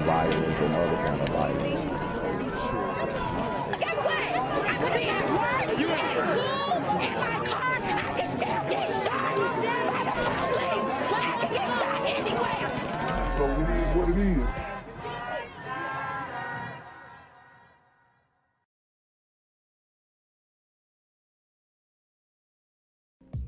violence and other kind of violence. Guess what? I could be at work, at school, in my car, and I can still get shot by the police. But I can get shot anywhere. So it is what it is.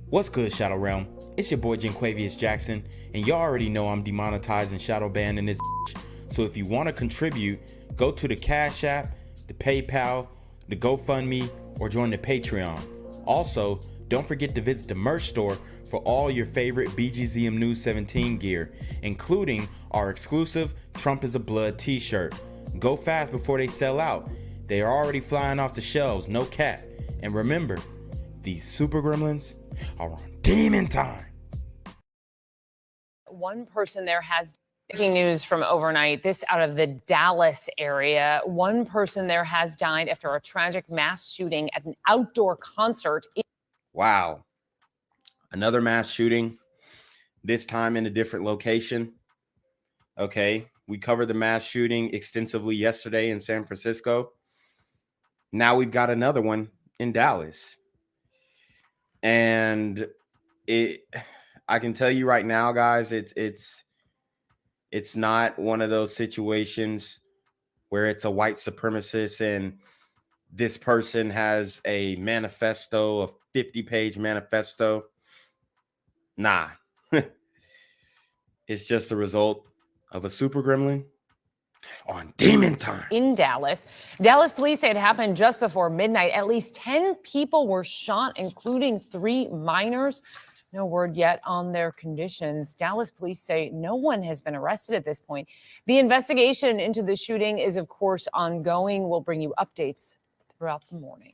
What's good, Shadow Realm? It's your boy Jenquavius Jackson, and y'all already know I'm demonetized and shadow banned in this bitch. So if you want to contribute, go to the Cash App, the PayPal, the GoFundMe, or join the Patreon. Also, don't forget to visit the merch store for all your favorite BGZM News 17 gear, including our exclusive Trump is a Blood t-shirt. Go fast before they sell out. They are already flying off the shelves, no cap. And remember, these super gremlins are on demon time. One person there has breaking news from overnight. This out of the Dallas area. One person there has died after a tragic mass shooting at an outdoor concert. Wow. Another mass shooting, this time in a different location. Okay. We covered the mass shooting extensively yesterday in San Francisco. Now we've got another one in Dallas. And I can tell you right now, guys, it's not one of those situations where it's a white supremacist and this person has a manifesto, a 50-page manifesto. Nah. It's just a result of a super gremlin on demon time. In Dallas. Dallas police say it happened just before midnight. At least 10 people were shot, including 3 minors. No word yet on their conditions. Dallas police say no one has been arrested at this point. The investigation into the shooting is, of course, ongoing. We'll bring you updates throughout the morning.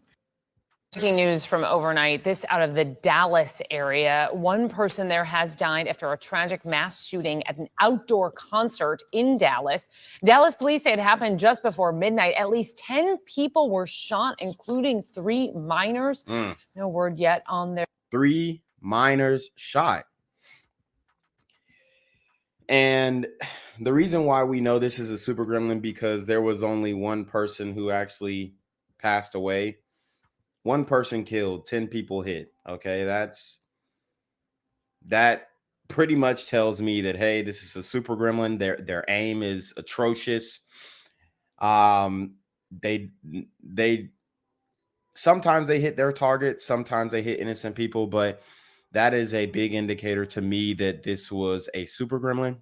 Breaking news from overnight. This out of the Dallas area. One person there has died after a tragic mass shooting at an outdoor concert in Dallas. Dallas police say it happened just before midnight. At least 10 people were shot, including 3 minors. No word yet on their 3 minors shot. And the reason why we know this is a super gremlin, because there was only one person who actually passed away. 1 person killed, 10 people hit. Okay, that pretty much tells me that, hey, this is a super gremlin. Their aim is atrocious. They sometimes they hit their targets, sometimes they hit innocent people, but that is a big indicator to me that this was a super gremlin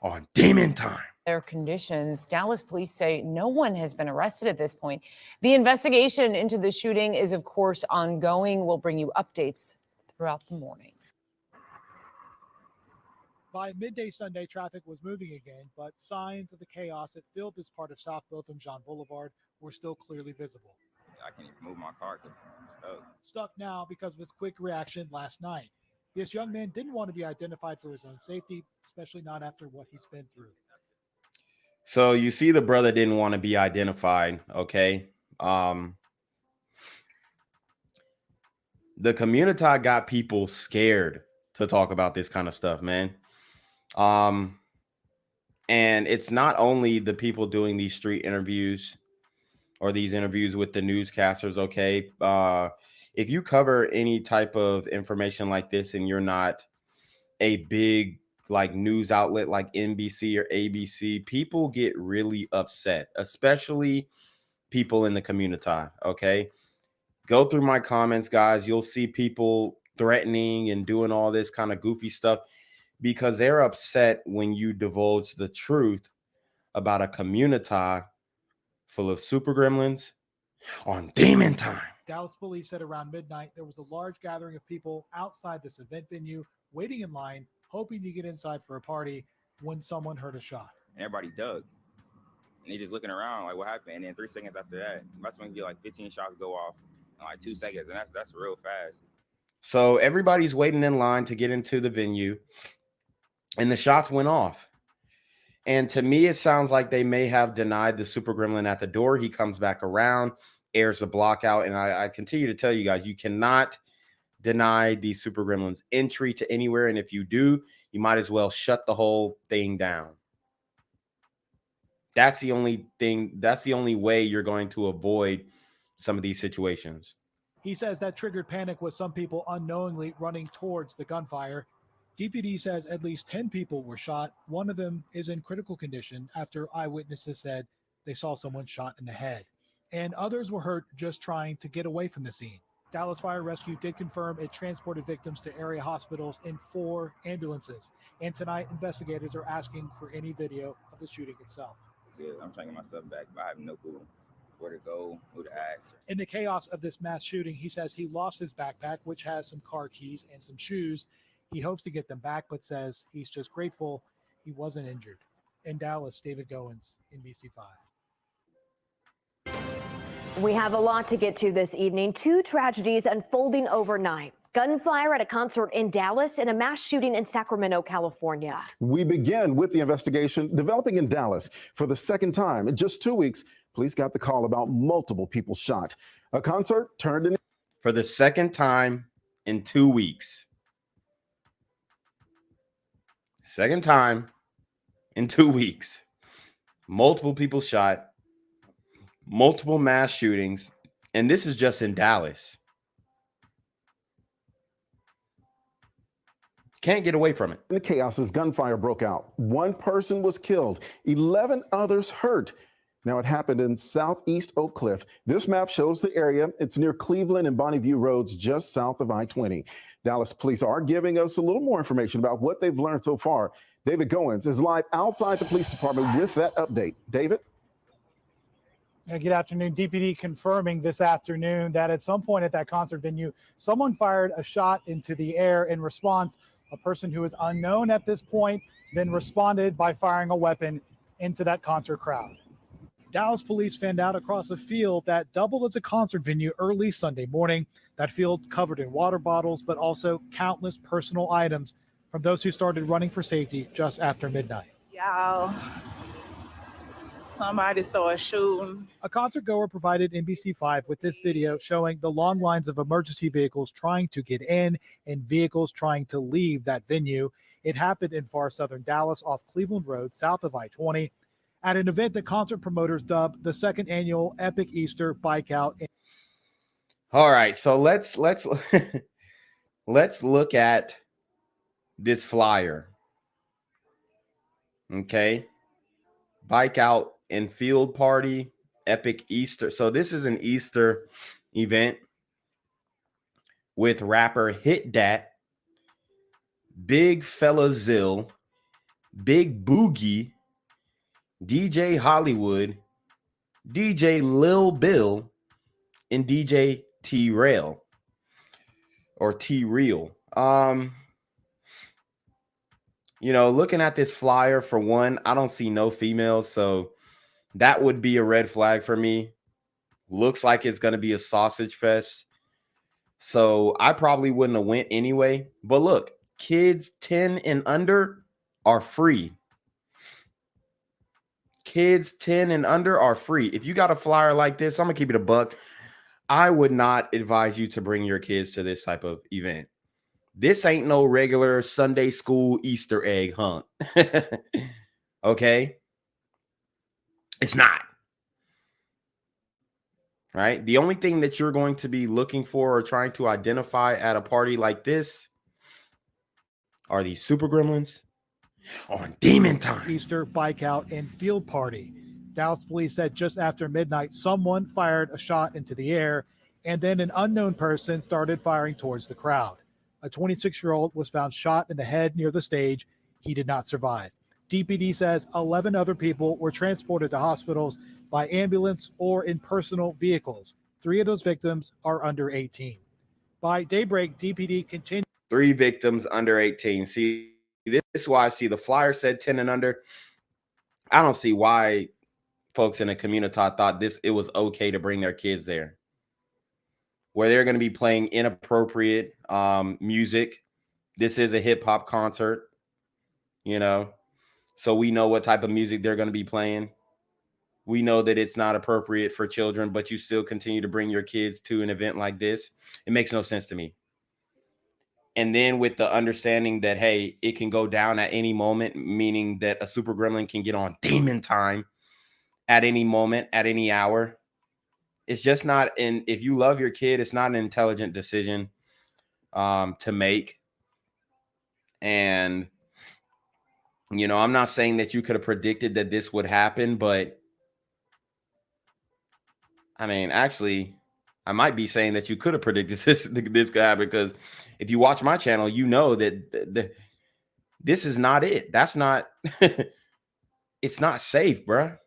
on demon time. Their conditions. Dallas police say no one has been arrested at this point. The investigation into the shooting is, of course, ongoing. We'll bring you updates throughout the morning. By midday Sunday, traffic was moving again, but signs of the chaos that filled this part of South Botham-Jean Boulevard were still clearly visible. I can't even move my car because I'm stuck. Stuck now because of his quick reaction last night. This young man didn't want to be identified for his own safety, especially not after what he's been through. So you see, the brother didn't want to be identified. Okay. The community got people scared to talk about this kind of stuff, man. And it's not only the people doing these street interviews or these interviews with the newscasters. Okay. If you cover any type of information like this and you're not a big like news outlet like NBC or ABC, people get really upset, especially people in the community. Okay. Go through my comments, guys. You'll see people threatening and doing all this kind of goofy stuff because they're upset when you divulge the truth about a community full of super gremlins on demon time. Dallas police said around midnight there was a large gathering of people outside this event venue waiting in line, hoping to get inside for a party when someone heard a shot. And everybody dug. And they just looking around like, what happened? And then 3 seconds after that, that's when you get like 15 shots go off in like 2 seconds. And that's real fast. So everybody's waiting in line to get into the venue. And the shots went off. And to me, it sounds like they may have denied the super gremlin at the door. He comes back around, airs the block out. And I continue to tell you guys, you cannot deny the super gremlins entry to anywhere. And if you do, you might as well shut the whole thing down. That's the only thing. That's the only way you're going to avoid some of these situations. He says that triggered panic with some people unknowingly running towards the gunfire. DPD says at least 10 people were shot. One of them is in critical condition after eyewitnesses said they saw someone shot in the head. And others were hurt just trying to get away from the scene. Dallas Fire Rescue did confirm it transported victims to area hospitals in 4 ambulances. And tonight, investigators are asking for any video of the shooting itself. Yeah, I'm trying to get my stuff back, but I have no clue where to go, who to ask. In the chaos of this mass shooting, he says he lost his backpack, which has some car keys and some shoes. He hopes to get them back, but says he's just grateful he wasn't injured. In Dallas, David Goins, NBC5. We have a lot to get to this evening. 2 tragedies unfolding overnight. Gunfire at a concert in Dallas and a mass shooting in Sacramento, California. We begin with the investigation developing in Dallas. For the second time in just 2 weeks, police got the call about multiple people shot. A concert turned in. For the second time in 2 weeks. Second time in 2 weeks. Multiple people shot. Multiple mass shootings. And this is just in Dallas. Can't get away from it. In the chaos as gunfire broke out. 1 person was killed, 11 others hurt. Now, it happened in southeast Oak Cliff. This map shows the area. It's near Cleveland and Bonnie View roads, just south of I-20. Dallas police are giving us a little more information about what they've learned so far. David Goins is live outside the police department with that update. David? Good afternoon. DPD confirming this afternoon that at some point at that concert venue, someone fired a shot into the air. In response, a person who is unknown at this point then responded by firing a weapon into that concert crowd. Dallas police fanned out across a field that doubled as a concert venue early Sunday morning. That field covered in water bottles, but also countless personal items from those who started running for safety just after midnight. Y'all, somebody started shooting. A concert goer provided NBC5 with this video showing the long lines of emergency vehicles trying to get in and vehicles trying to leave that venue. It happened in far southern Dallas off Cleveland Road, south of I-20, at an event that concert promoters dubbed the second annual Epic Easter Bike Out. All right, so let's let's look at this flyer. Okay. Bike Out and Field Party, Epic Easter. So this is an Easter event with rapper Hit Dat, Big Fella Zill, Big Boogie, DJ Hollywood, DJ Lil Bill, and DJ T-Rail or T-Real. You know, looking at this flyer, for one, I don't see no females, so that would be a red flag for me. Looks like it's going to be a sausage fest. So I probably wouldn't have went anyway. But look, kids 10 and under are free. Kids 10 and under are free. If you got a flyer like this, I'm going to keep it a buck. I would not advise you to bring your kids to this type of event. This ain't no regular Sunday school Easter egg hunt. Okay? It's not. Right? The only thing that you're going to be looking for or trying to identify at a party like this are these super gremlins on Demon Time. Easter Bike Out and Field Party. Dallas police said just after midnight, someone fired a shot into the air, and then an unknown person started firing towards the crowd. A 26-year-old was found shot in the head near the stage. He did not survive. DPD says 11 other people were transported to hospitals by ambulance or in personal vehicles. 3 of those victims are under 18. By daybreak, DPD continued. 3 victims under 18. See, this is why I see the flyer said 10 and under. I don't see why folks in the community thought it was okay to bring their kids there, where they're going to be playing inappropriate music. This is a hip hop concert, you know, so we know what type of music they're going to be playing. We know that it's not appropriate for children, but you still continue to bring your kids to an event like this. It makes no sense to me. And then with the understanding that, hey, it can go down at any moment, meaning that a super gremlin can get on Demon Time at any moment, at any hour. It's just not if you love your kid, it's not an intelligent decision to make. And, you know, I'm not saying that you could have predicted that this would happen, but I mean, actually, I might be saying that you could have predicted this guy, because if you watch my channel, you know that this is not it. That's not, it's not safe, bruh.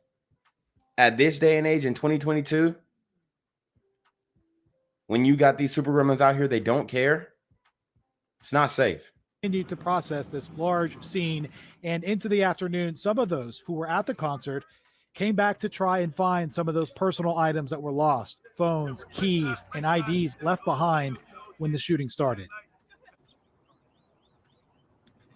At this day and age in 2022, when you got these super gremlins out here, they don't care. It's not safe. Continued to process this large scene, and into the afternoon, some of those who were at the concert came back to try and find some of those personal items that were lost, phones, keys, and IDs left behind when the shooting started.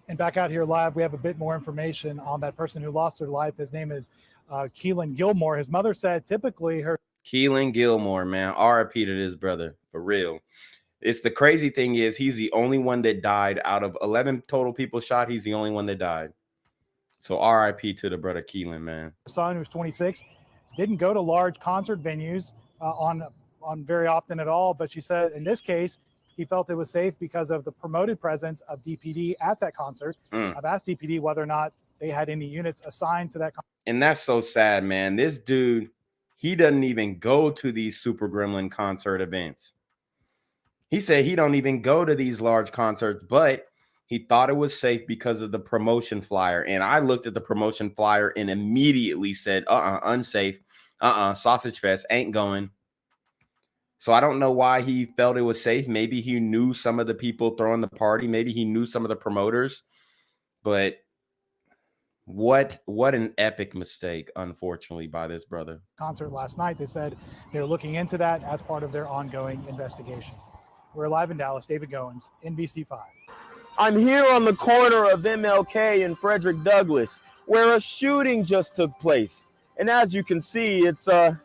And back out here live, we have a bit more information on that person who lost their life. His name is Keelan Gilmore. His mother said typically her... Keelan Gilmore, man. RIP to this brother, for real. It's the crazy thing is he's the only one that died. Out of 11 total people shot, he's the only one that died. So RIP to the brother Keelan, man. Son, who's 26, didn't go to large concert venues on very often at all. But she said in this case, he felt it was safe because of the promoted presence of DPD at that concert. I've asked DPD whether or not they had any units assigned to that concert. And that's so sad, man. This dude, he doesn't even go to these Super Gremlin concert events. He said he don't even go to these large concerts, but he thought it was safe because of the promotion flyer. And I looked at the promotion flyer and immediately said, unsafe. Sausage Fest, ain't going. So I don't know why he felt it was safe. Maybe he knew some of the people throwing the party. Maybe he knew some of the promoters. But what an epic mistake, unfortunately, by this brother. Concert last night. They said they're looking into that as part of their ongoing investigation. We're live in Dallas. David Goins, NBC5. I'm here on the corner of MLK and Frederick Douglass, where a shooting just took place. And as you can see, it's a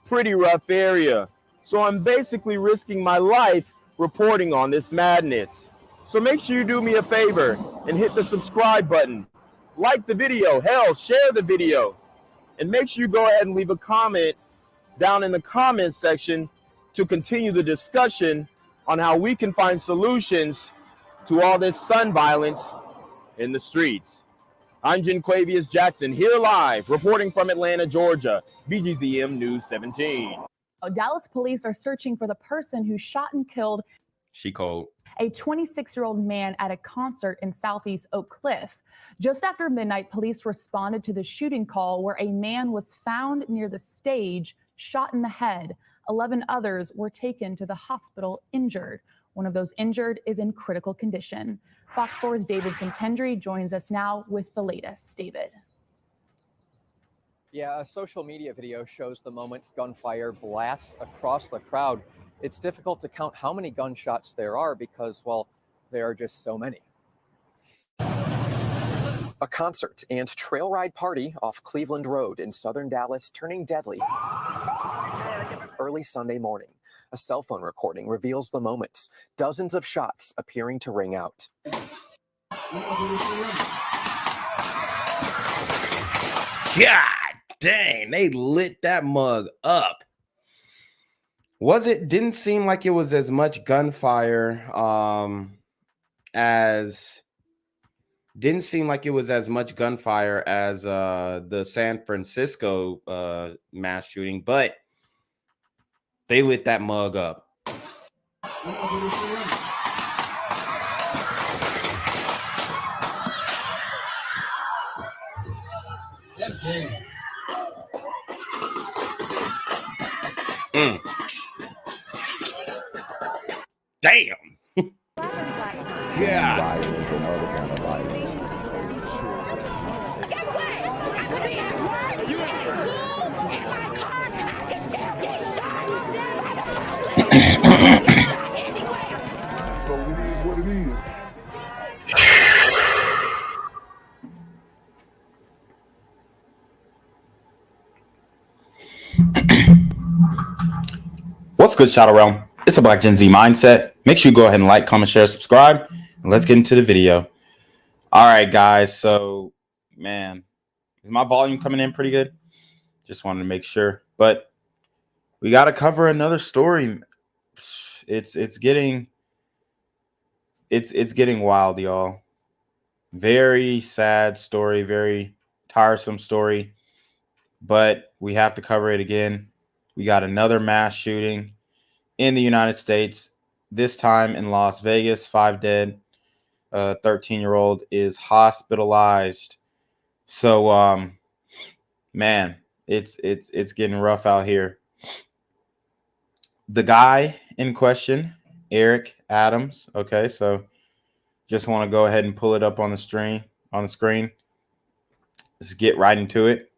pretty rough area. So I'm basically risking my life reporting on this madness. So make sure you do me a favor and hit the subscribe button. Like the video, hell, share the video. And make sure you go ahead and leave a comment down in the comment section to continue the discussion on how we can find solutions to all this son violence in the streets. I'm Jenquavius Jackson, here live, reporting from Atlanta, Georgia, BGZM News 17. Dallas police are searching for the person who shot and killed She cold. a 26-year-old man at a concert in Southeast Oak Cliff. Just after midnight, police responded to the shooting call where a man was found near the stage, shot in the head. 11 others were taken to the hospital injured. One of those injured is in critical condition. Fox 4's David Santendry joins us now with the latest. David. Yeah, a social media video shows the moments gunfire blasts across the crowd. It's difficult to count how many gunshots there are because, well, there are just so many. A concert and trail ride party off Cleveland Road in southern Dallas turning deadly early Sunday morning. A cell phone recording reveals the moments, dozens of shots appearing to ring out. God dang, they lit that mug up. Didn't seem like it was as much gunfire as the San Francisco mass shooting, but they lit that mug up. That's damn. Damn. Yeah. Violence and other kind of violence. I could be at work, at school, in my car, and I can still get shot by the police. So it is what it is. What's good, Shadow Realm? It's a Black Gen Z mindset. Make sure you go ahead and like, comment, share, subscribe, and let's get into the video. All right, guys. So, man, Is my volume coming in pretty good? Just wanted to make sure. But we got to cover another story. It's getting wild, y'all. Very sad story, very tiresome story, but we have to cover it again. We got another mass shooting in the United States, this time in Las Vegas. 5 dead. 13-year-old is hospitalized. So man, it's getting rough out here. The guy in question, Eric Adams. Okay, so just want to go ahead and pull it up on the screen. Let's get right into it.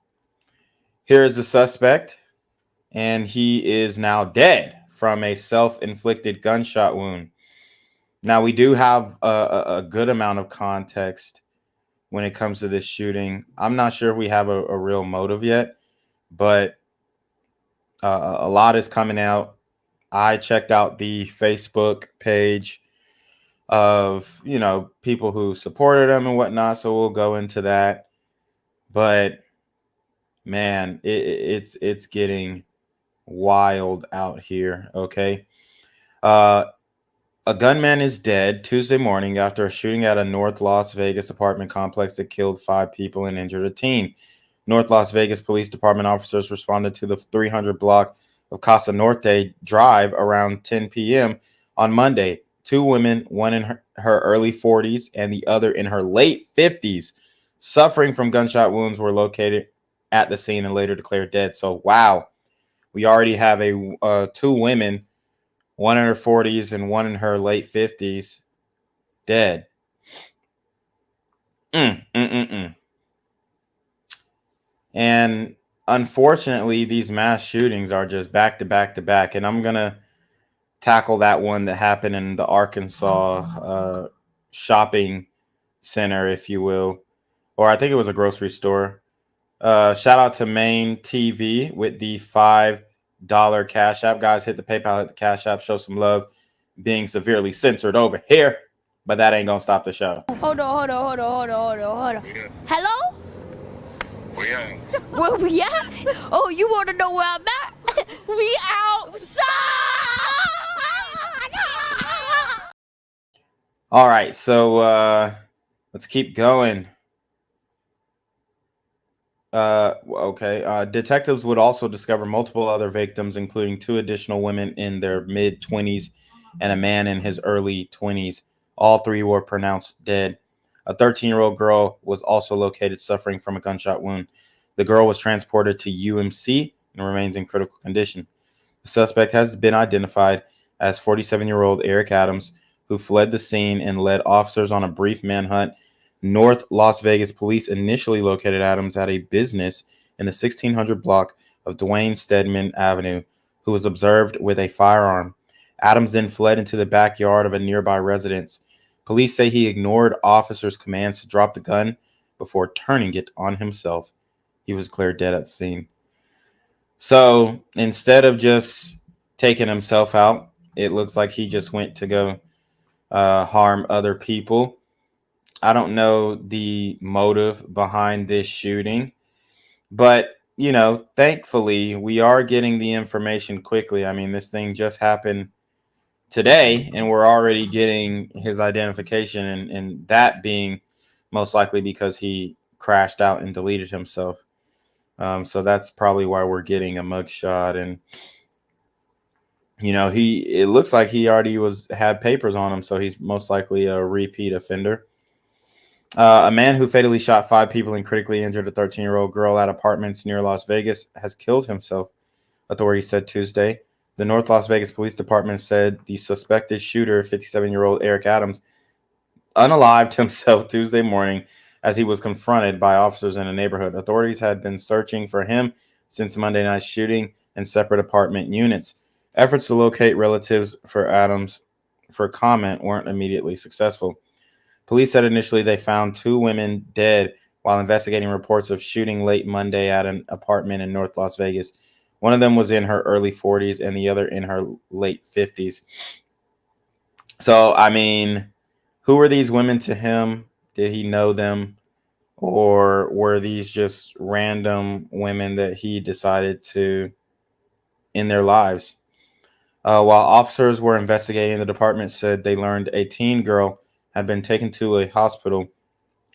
Here is the suspect, and he is now dead from a self-inflicted gunshot wound. Now, we do have a good amount of context when it comes to this shooting. I'm not sure if we have a real motive yet, but a lot is coming out. I checked out the Facebook page of, people who supported him and whatnot, so we'll go into that. But man, it's getting wild out here. Okay. A gunman is dead Tuesday morning after a shooting at a North Las Vegas apartment complex that killed 5 people and injured a teen. North Las Vegas Police Department officers responded to the 300 block of Casa Norte Drive around 10 p.m. on Monday. 2 women, one in her early 40s and the other in her late 50s, suffering from gunshot wounds, were located at the scene and later declared dead. So, wow, we already have 2 women, one in her 40s and one in her late 50s, dead. And unfortunately, these mass shootings are just back to back to back. And I'm going to tackle that one that happened in the Arkansas shopping center, if you will. Or I think it was a grocery store. Shout out to Main TV with the $5 Cash App. Guys, hit the PayPal, hit the Cash App, show some love. Being severely censored over here, but that ain't gonna stop the show. Hold on. Hello? Where we at? Oh, you want to know where I'm at? We outside! All right, so let's keep going. Okay. Detectives would also discover multiple other victims, including 2 additional women in their mid-20s and a man in his early 20s. All 3 were pronounced dead. A 13-year-old girl was also located suffering from a gunshot wound. The girl was transported to UMC and remains in critical condition. The suspect has been identified as 47-year-old Eric Adams, who fled the scene and led officers on a brief manhunt. North Las Vegas police initially located Adams at a business in the 1600 block of Dwayne Stedman Avenue, who was observed with a firearm. Adams then fled into the backyard of a nearby residence. Police say he ignored officers' commands to drop the gun before turning it on himself. He was declared dead at the scene. So instead of just taking himself out, it looks like he just went to go harm other people. I don't know the motive behind this shooting, but, thankfully, we are getting the information quickly. I mean, this thing just happened today, and we're already getting his identification, and that being most likely because he crashed out and deleted himself. So that's probably why we're getting a mugshot. And, it looks like he already had papers on him, so he's most likely a repeat offender. A man who fatally shot 5 people and critically injured a 13-year-old girl at apartments near Las Vegas has killed himself, authorities said Tuesday. The North Las Vegas Police Department said the suspected shooter, 57-year-old Eric Adams, unalived himself Tuesday morning as he was confronted by officers in a neighborhood. Authorities had been searching for him since Monday night's shooting in separate apartment units. Efforts to locate relatives for Adams for comment weren't immediately successful. Police said initially they found 2 women dead while investigating reports of shooting late Monday at an apartment in North Las Vegas. One of them was in her early 40s and the other in her late 50s. So, I mean, who were these women to him? Did he know them? or were these just random women that he decided to end their lives? While officers were investigating, the department said they learned a teen girl had been taken to a hospital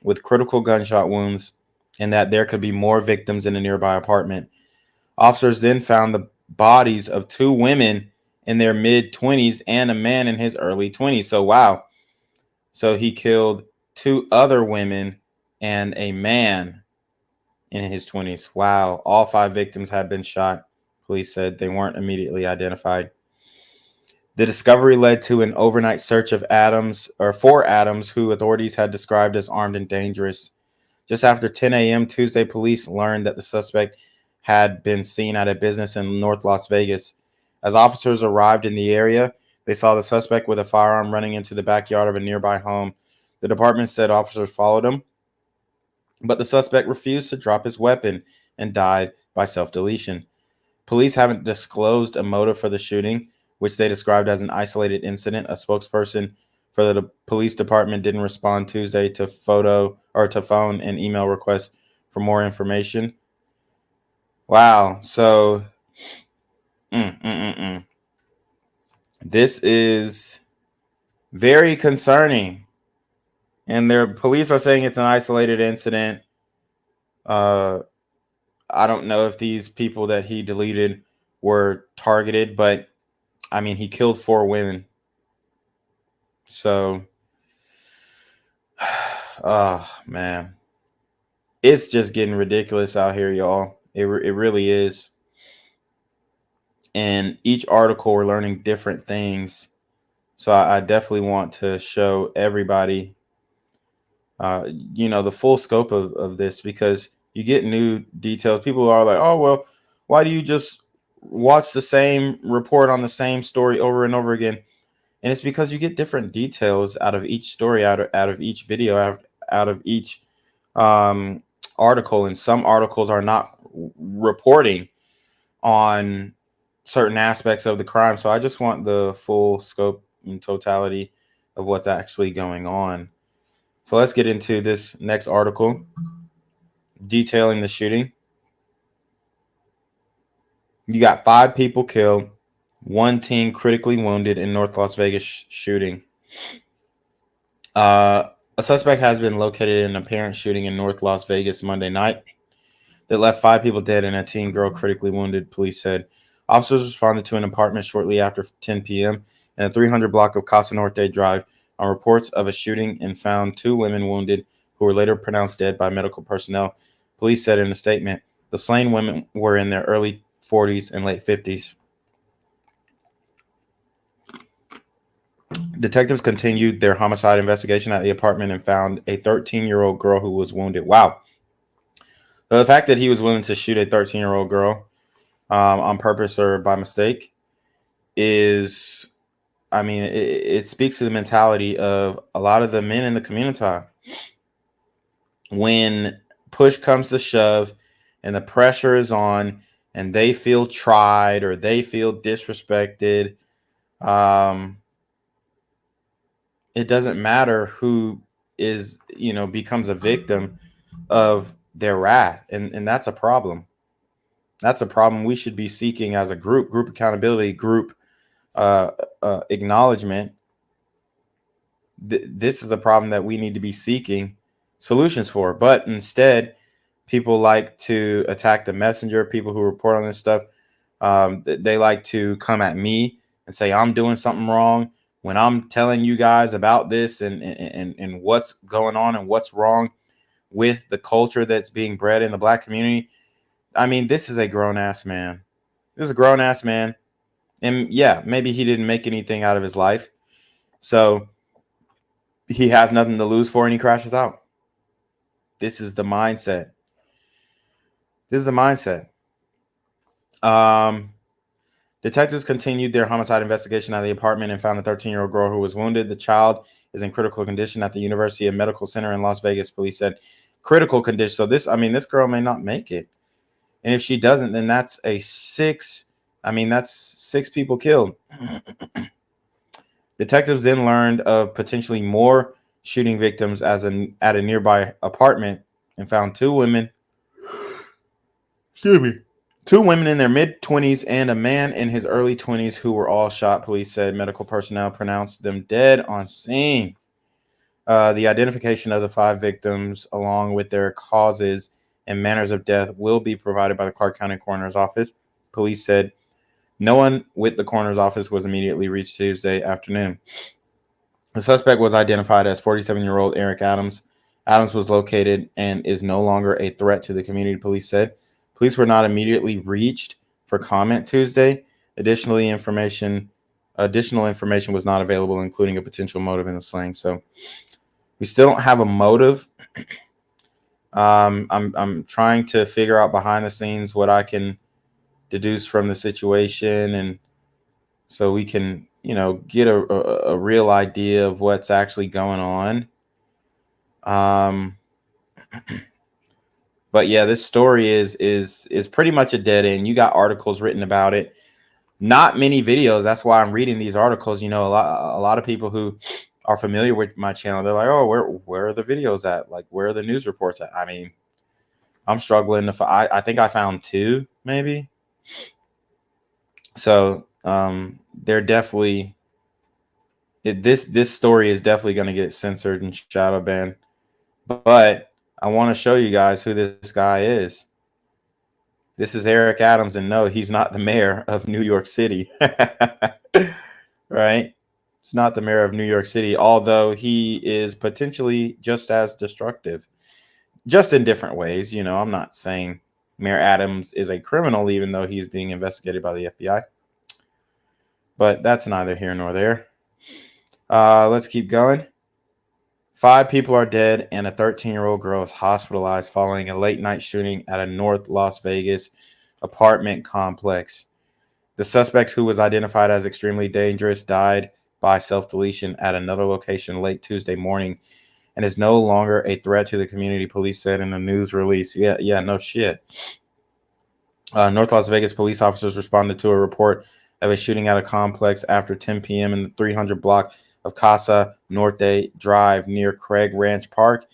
with critical gunshot wounds and that there could be more victims in a nearby apartment. Officers then found the bodies of 2 women in their mid-20s and a man in his early 20s. So, wow. So he killed 2 other women and a man in his 20s. Wow. All 5 victims had been shot. Police said they weren't immediately identified. The discovery led to an overnight search of for Adams, who authorities had described as armed and dangerous. Just after 10 a.m. Tuesday, police learned that the suspect had been seen at a business in North Las Vegas. As officers arrived in the area, they saw the suspect with a firearm running into the backyard of a nearby home. The department said officers followed him, but the suspect refused to drop his weapon and died by self-deletion. Police haven't disclosed a motive for the shooting, which they described as an isolated incident. A spokesperson for the police department didn't respond Tuesday to phone and email requests for more information. Wow. So this is very concerning. And their police are saying it's an isolated incident. I don't know if these people that he deleted were targeted, but I mean, he killed 4 women. So, oh, man. It's just getting ridiculous out here, y'all. It really is. And each article, we're learning different things. So I definitely want to show everybody, the full scope of this, because you get new details. People are like, oh, well, why do you just watch the same report on the same story over and over again? And it's because you get different details out of each story, out of each video, out of each article. And some articles are not reporting on certain aspects of the crime. So I just want the full scope and totality of what's actually going on. So let's get into this next article detailing the shooting. You got 5 people killed, 1 teen critically wounded in North Las Vegas shooting. A suspect has been located in an apparent shooting in North Las Vegas Monday night that left 5 people dead and a teen girl critically wounded, police said. Officers responded to an apartment shortly after 10 p.m. in a 300 block of Casa Norte Drive on reports of a shooting and found 2 women wounded who were later pronounced dead by medical personnel. Police said in a statement, the slain women were in their early 40s and late 50s. Detectives continued their homicide investigation at the apartment and found a 13-year-old girl who was wounded. Wow. The fact that he was willing to shoot a 13-year-old girl on purpose or by mistake is, I mean, it speaks to the mentality of a lot of the men in the community. When push comes to shove and the pressure is on and they feel tried or they feel disrespected, it doesn't matter who is, becomes a victim of their wrath. And that's a problem. That's a problem we should be seeking as a group accountability, group acknowledgement. This is a problem that we need to be seeking solutions for. But instead, people like to attack the messenger, people who report on this stuff. They like to come at me and say I'm doing something wrong when I'm telling you guys about this and what's going on and what's wrong with the culture that's being bred in the Black community. I mean, this is a grown-ass man. This is a grown-ass man. And yeah, maybe he didn't make anything out of his life. So he has nothing to lose for and he crashes out. This is the mindset. This is the mindset. Detectives continued their homicide investigation at the apartment and found a 13-year-old girl who was wounded. The child is in critical condition at the University of Medical Center in Las Vegas. Police said critical condition. So this girl may not make it. And if she doesn't, then that's that's 6 people killed. Detectives then learned of potentially more shooting victims at a nearby apartment and found two women. Excuse me. Two women in their mid-20s and a man in his early 20s who were all shot. Police said medical personnel pronounced them dead on scene. The identification of the 5 victims, along with their causes and manners of death, will be provided by the Clark County Coroner's Office. Police said no one with the coroner's office was immediately reached Tuesday afternoon. The suspect was identified as 47-year-old Eric Adams. Adams was located and is no longer a threat to the community, police said. Police were not immediately reached for comment Tuesday. Additional information was not available, including a potential motive in the slaying. So we still don't have a motive. I'm trying to figure out behind the scenes what I can deduce from the situation, and so we can, get a real idea of what's actually going on. But yeah, this story is pretty much a dead end. You got articles written about it, not many videos. That's why I'm reading these articles. A lot of people who are familiar with my channel, they're like, oh, where are the videos at? Like, where are the news reports at? I mean, I'm struggling to find. I think I found 2, maybe. So they're definitely this story is definitely going to get censored and shadow banned. But I want to show you guys who this guy is. This is Eric Adams, and no, he's not the mayor of New York City. Right? He's not the mayor of New York City, although he is potentially just as destructive, just in different ways. I'm not saying Mayor Adams is a criminal, even though he's being investigated by the FBI. But that's neither here nor there. Let's keep going. 5 people are dead and a 13-year-old girl is hospitalized following a late-night shooting at a North Las Vegas apartment complex. The suspect, who was identified as extremely dangerous, died by self-deletion at another location late Tuesday morning and is no longer a threat to the community, police said in a news release. Yeah, no shit. North Las Vegas police officers responded to a report of a shooting at a complex after 10 p.m. in the 300 block of Casa Norte Drive near Craig Ranch Park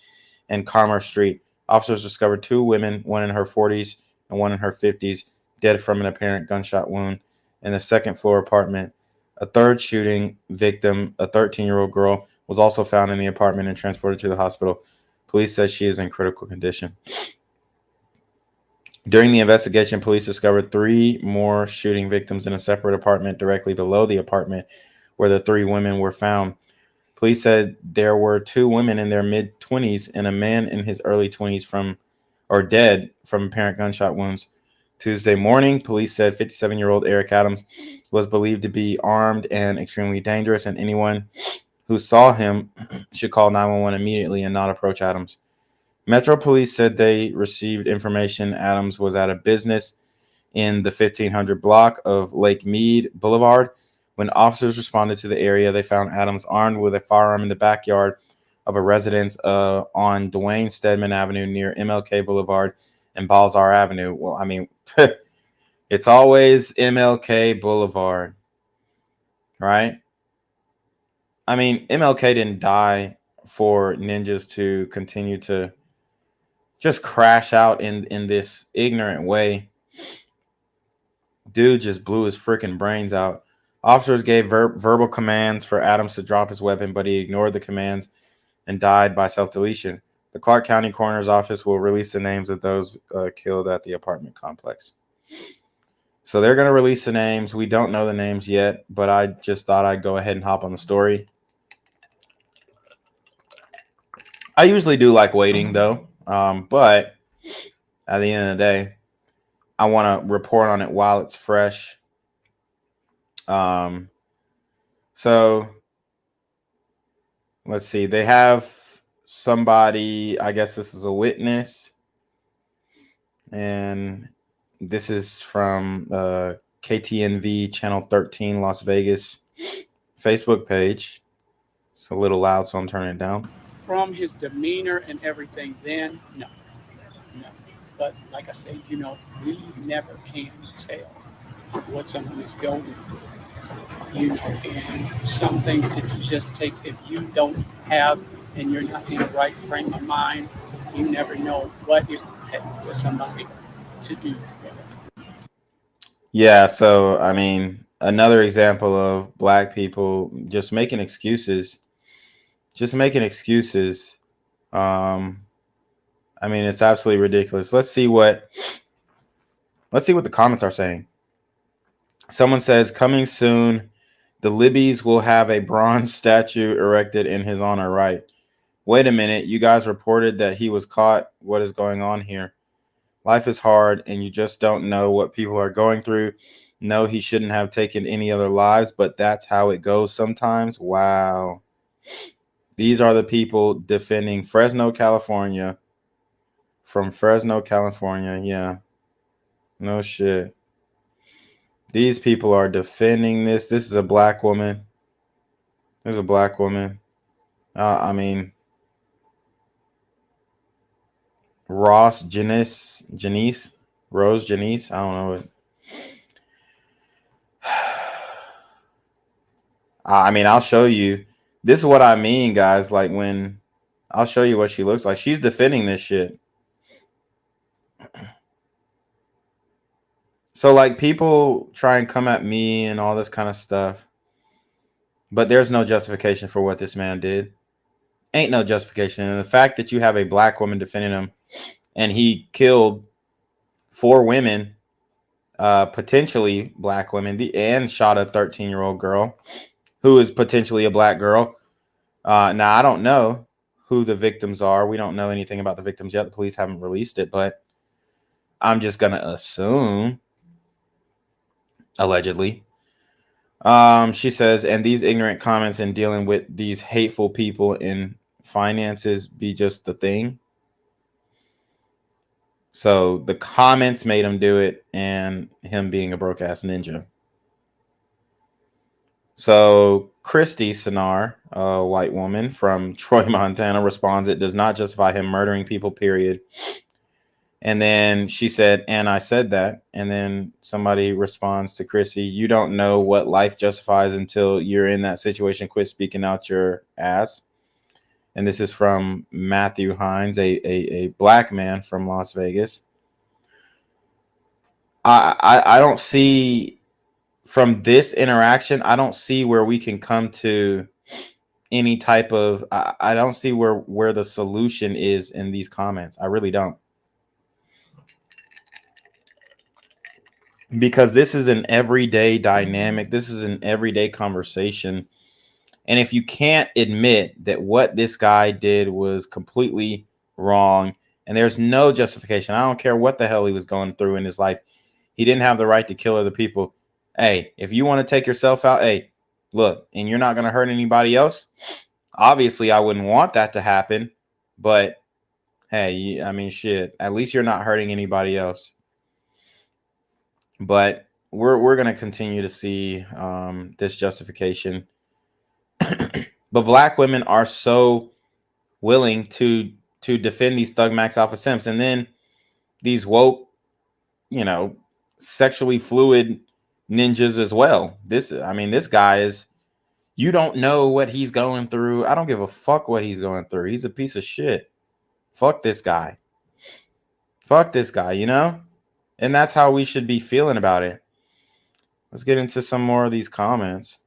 and Commerce Street. Officers discovered 2 women, one in her 40s and one in her 50s, dead from an apparent gunshot wound in the second-floor apartment. A third shooting victim, a 13-year-old girl, was also found in the apartment and transported to the hospital. Police said she is in critical condition. During the investigation, police discovered 3 more shooting victims in a separate apartment directly below the apartment where the 3 women were found. Police said there were 2 women in their mid-20s and a man in his early 20s dead from apparent gunshot wounds. Tuesday morning, police said 57-year-old Eric Adams was believed to be armed and extremely dangerous, and anyone who saw him should call 911 immediately and not approach Adams. Metro Police said they received information Adams was at a business in the 1500 block of Lake Mead Boulevard. When officers responded to the area, they found Adams armed with a firearm in the backyard of a residence on Dwayne Stedman Avenue near MLK Boulevard and Balzar Avenue. Well, I mean, it's always MLK Boulevard, right? I mean, MLK didn't die for ninjas to continue to just crash out in this ignorant way. Dude just blew his freaking brains out. Officers gave verbal commands for Adams to drop his weapon, but he ignored the commands and died by self-deletion. The Clark County Coroner's Office will release the names of those killed at the apartment complex. So they're going to release the names. We don't know the names yet, but I just thought I'd go ahead and hop on the story. I usually do like waiting, though, but at the end of the day, I want to report on it while it's fresh. So let's see. They have somebody, I guess this is a witness, and this is from KTNV Channel 13 Las Vegas Facebook page. It's a little loud, so I'm turning it down. From his demeanor and everything, then no. But like I say, we never can tell what someone is going through. And some things it just takes, if you don't have and you're not in the right frame of mind, You never know what it will take to somebody to do that. Yeah, so I mean, another example of black people just making excuses. Just making excuses. Um, I mean, it's absolutely ridiculous. Let's see what the comments are saying. Someone says, coming soon, the Libbies will have a bronze statue erected in his honor, right? Wait a minute, you guys reported that he was caught. What is going on here? Life is hard, and you just don't know what people are going through. No, he shouldn't have taken any other lives, but that's how it goes sometimes. Wow. These are the people defending Fresno, California. From Fresno, California. Yeah. No shit. These people are defending this. This is a black woman. There's a black woman. I mean, Rose Janice. I don't know it. I mean, I'll show you. This is what I mean, guys. Like when I'll show you what she looks like. She's defending this shit. So like people try and come at me and all this kind of stuff. But there's no justification for what this man did. Ain't no justification. And the fact that you have a black woman defending him and he killed 4 women, potentially black women, and shot a 13-year-old girl who is potentially a black girl. Now, I don't know who the victims are. We don't know anything about the victims yet. The police haven't released it, but I'm just going to assume, allegedly. She says, and these ignorant comments and dealing with these hateful people in finances be just the thing. So the comments made him do it, and him being a broke ass ninja. So Christy Sinar, a white woman from Troy, Montana, responds, it does not justify him murdering people, period. And then she said, and I said that. And then somebody responds to Chrissy, you don't know what life justifies until you're in that situation. Quit speaking out your ass. And this is from Matthew Hines, a black man from Las Vegas. I don't see from this interaction, I don't see where we can come to any type of, I don't see where the solution is in these comments. I really don't. Because this is an everyday dynamic. This is an everyday conversation. And if you can't admit that what this guy did was completely wrong and there's no justification, I don't care what the hell he was going through in his life. He didn't have the right to kill other people. Hey, if you want to take yourself out, hey, look, and you're not going to hurt anybody else. Obviously, I wouldn't want that to happen. But hey, I mean, shit, at least you're not hurting anybody else. But we're going to continue to see this justification. But black women are so willing to defend these thug max alpha simps, and then these woke, sexually fluid ninjas as well. This guy is, you don't know what he's going through. I don't give a fuck what he's going through. He's a piece of shit. Fuck this guy. Fuck this guy, And that's how we should be feeling about it. Let's get into some more of these comments.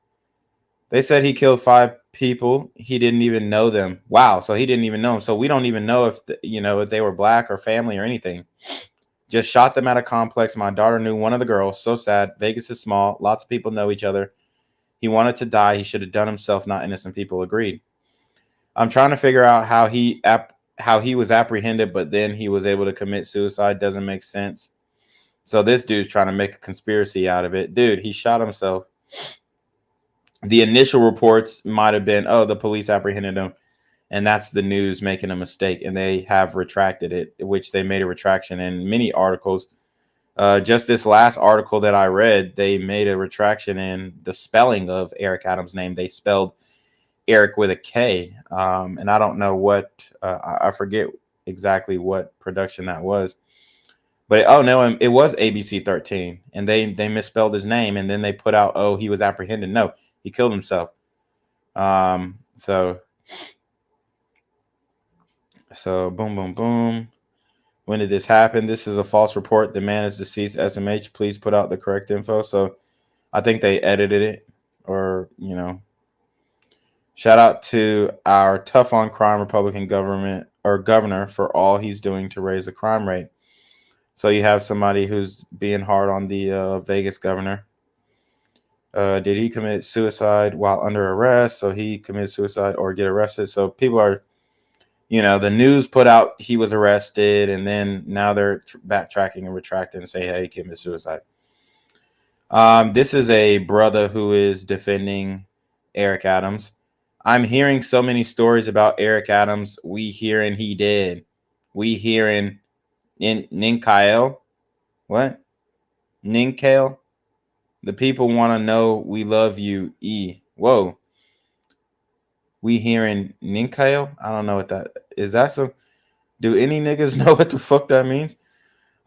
They said he killed 5 people. He didn't even know them. Wow. So he didn't even know them. So we don't even know if, if they were black or family or anything. Just shot them at a complex. My daughter knew one of the girls. So sad. Vegas is small. Lots of people know each other. He wanted to die. He should have done himself. Not innocent people. Agreed. I'm trying to figure out how he was apprehended, but then he was able to commit suicide. Doesn't make sense. So this dude's trying to make a conspiracy out of it. Dude, he shot himself. The initial reports might have been, oh, the police apprehended him. And that's the news making a mistake. And they have retracted it, which they made a retraction in many articles. Just this last article that I read, they made a retraction in the spelling of Eric Adams' name. They spelled Eric with a K. And I don't know what, I forget exactly what production that was. But, oh, no, it was ABC 13. And they misspelled his name. And then they put out, oh, he was apprehended. No, he killed himself. So So boom, boom, boom. When did this happen? This is a false report. The man is deceased. SMH, please put out the correct info. So I think they edited it, or, you know. Shout out to our tough on crime Republican governor for all he's doing to raise the crime rate. So you have somebody who's being hard on the Vegas governor. Did he commit suicide while under arrest? So he committed suicide or get arrested. So people are, you know, the news put out he was arrested, and then now they're backtracking and retracting and say, hey, he committed suicide. This is a brother who is defending Eric Adams. I'm hearing so many stories about Eric Adams. We hearing he dead. We hearing Ninkael. What? Ninkael? The people want to know we love you, E. Whoa. We hearing Ninkael? I don't know what that is. That some? Do any niggas know what the fuck that means?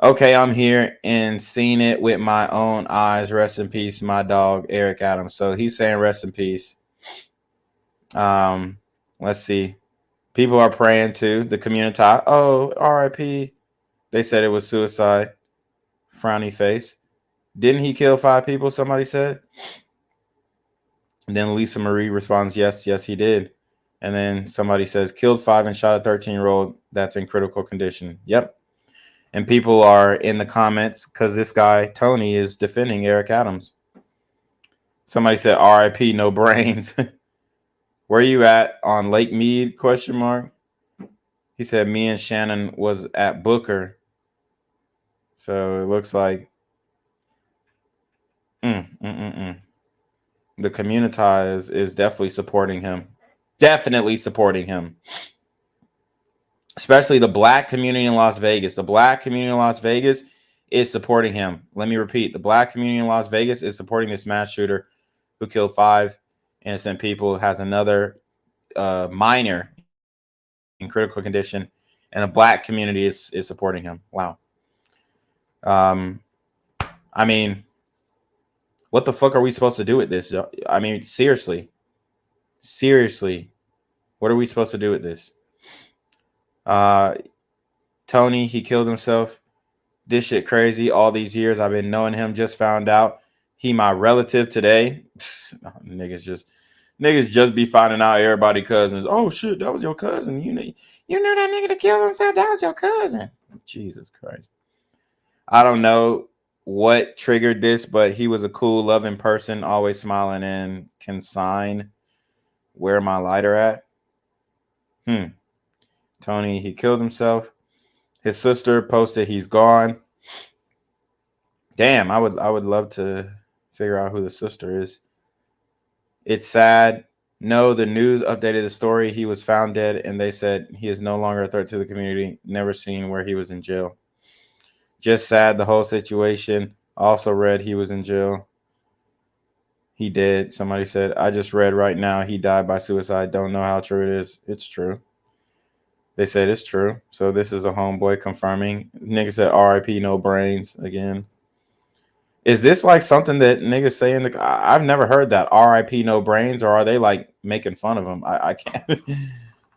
Okay, I'm here and seen it with my own eyes. Rest in peace, my dog, Eric Adams. So he's saying rest in peace. Let's see. People are praying too. The community. Oh, RIP. They said it was suicide. Frowny face. Didn't he kill 5 people? Somebody said. And then Lisa Marie responds, yes, he did. And then somebody says, killed 5 and shot a 13-year-old that's in critical condition. Yep. And people are in the comments because this guy, Tony, is defending Eric Adams. Somebody said, RIP, no brains. Where you at on Lake Mead? ? He said, me and Shannon was at Booker. So it looks like the community is definitely supporting him. Definitely supporting him. Especially the black community in Las Vegas. The black community in Las Vegas is supporting him. Let me repeat. The black community in Las Vegas is supporting this mass shooter who killed 5 innocent people, has another minor in critical condition, and the black community is supporting him. Wow. I mean, what the fuck are we supposed to do with this? I mean, seriously, what are we supposed to do with this? Tony, he killed himself. This shit crazy. All these years I've been knowing him, just found out he my relative today. Niggas just be finding out everybody cousins. Oh shit, that was your cousin. You know that nigga that killed himself, that was your cousin. Jesus Christ. I don't know what triggered this, but he was a cool, loving person, always smiling, and consign where my lighter at. Tony, he killed himself. His sister posted he's gone. Damn, I would love to figure out who the sister is. It's sad. No, the news updated the story. He was found dead, and they said he is no longer a threat to the community. Never seen where he was in jail. Just sad, the whole situation. Also read he was in jail. He did. Somebody said, I just read right now he died by suicide. Don't know how true it is. It's true. They said it's true. So this is a homeboy confirming. Nigga said RIP, no brains again. Is this like something that niggas say in the... I've never heard that. RIP, no brains, or are they like making fun of him? I can't...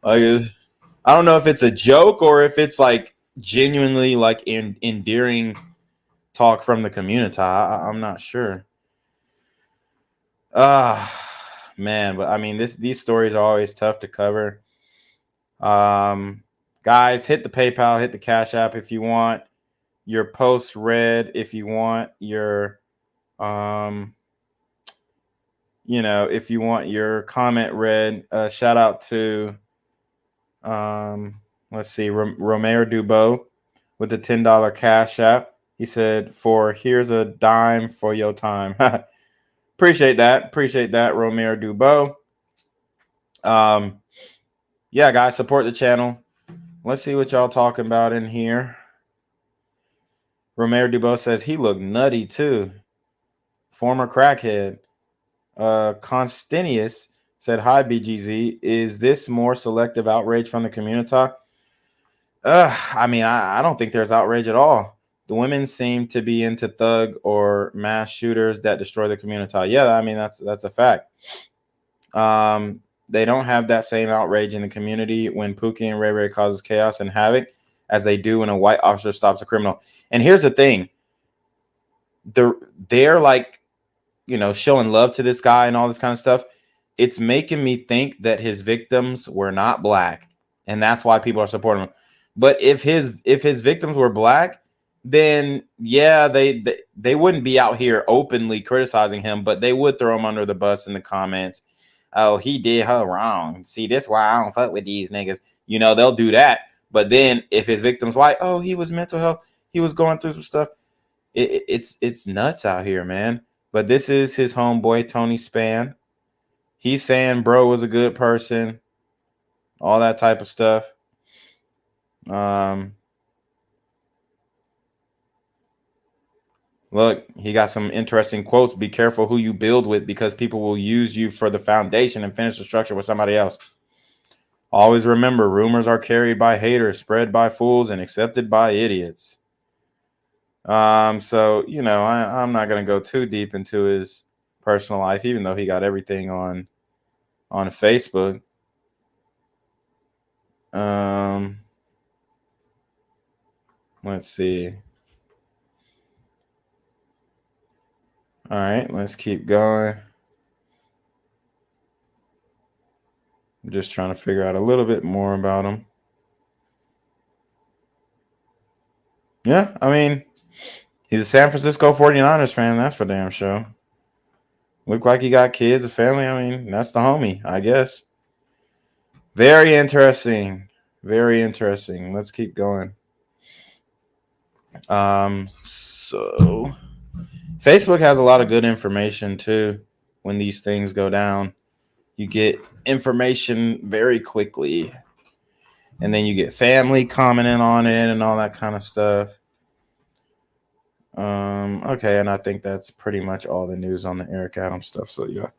I don't know if it's a joke or if it's like genuinely like endearing talk from the community. I'm not sure. Man, but I mean, these stories are always tough to cover. Guys, hit the PayPal, hit the Cash App if you want your posts read, if you want your if you want your comment read. Shout out to let's see, Romero Dubois with the $10 Cash App. He said, here's a dime for your time. Appreciate that, Romero Dubois. Yeah, guys, support the channel. Let's see what y'all talking about in here. Romero Dubois says he looked nutty too. Former crackhead. Constinius said, hi, BGZ. Is this more selective outrage from the community? I mean, I don't think there's outrage at all. The women seem to be into thug or mass shooters that destroy the community. Yeah, I mean, that's a fact. They don't have that same outrage in the community when Pookie and Ray Ray causes chaos and havoc as they do when a white officer stops a criminal. And here's the thing. They're like, showing love to this guy and all this kind of stuff. It's making me think that his victims were not black, and that's why people are supporting him. But if his victims were black, then yeah, they wouldn't be out here openly criticizing him, but they would throw him under the bus in the comments. Oh, he did her wrong. See, that's why I don't fuck with these niggas. They'll do that. But then if his victim's white, oh, he was mental health, he was going through some stuff. It's nuts out here, man. But this is his homeboy, Tony Spann. He's saying bro was a good person, all that type of stuff. Look, he got some interesting quotes. Be careful who you build with because people will use you for the foundation and finish the structure with somebody else. Always remember, rumors are carried by haters, spread by fools, and accepted by idiots. So, I'm not going to go too deep into his personal life, even though he got everything on Facebook. Let's see. All right, let's keep going. I'm just trying to figure out a little bit more about him. Yeah, I mean, he's a San Francisco 49ers fan, that's for damn sure. Look like he got kids, a family. I mean, that's the homie, I guess. Very interesting. Very interesting. Let's keep going. So Facebook has a lot of good information too. When these things go down, you get information very quickly, and then you get family commenting on it and all that kind of stuff. Okay, and I think that's pretty much all the news on the Eric Adams stuff. So yeah.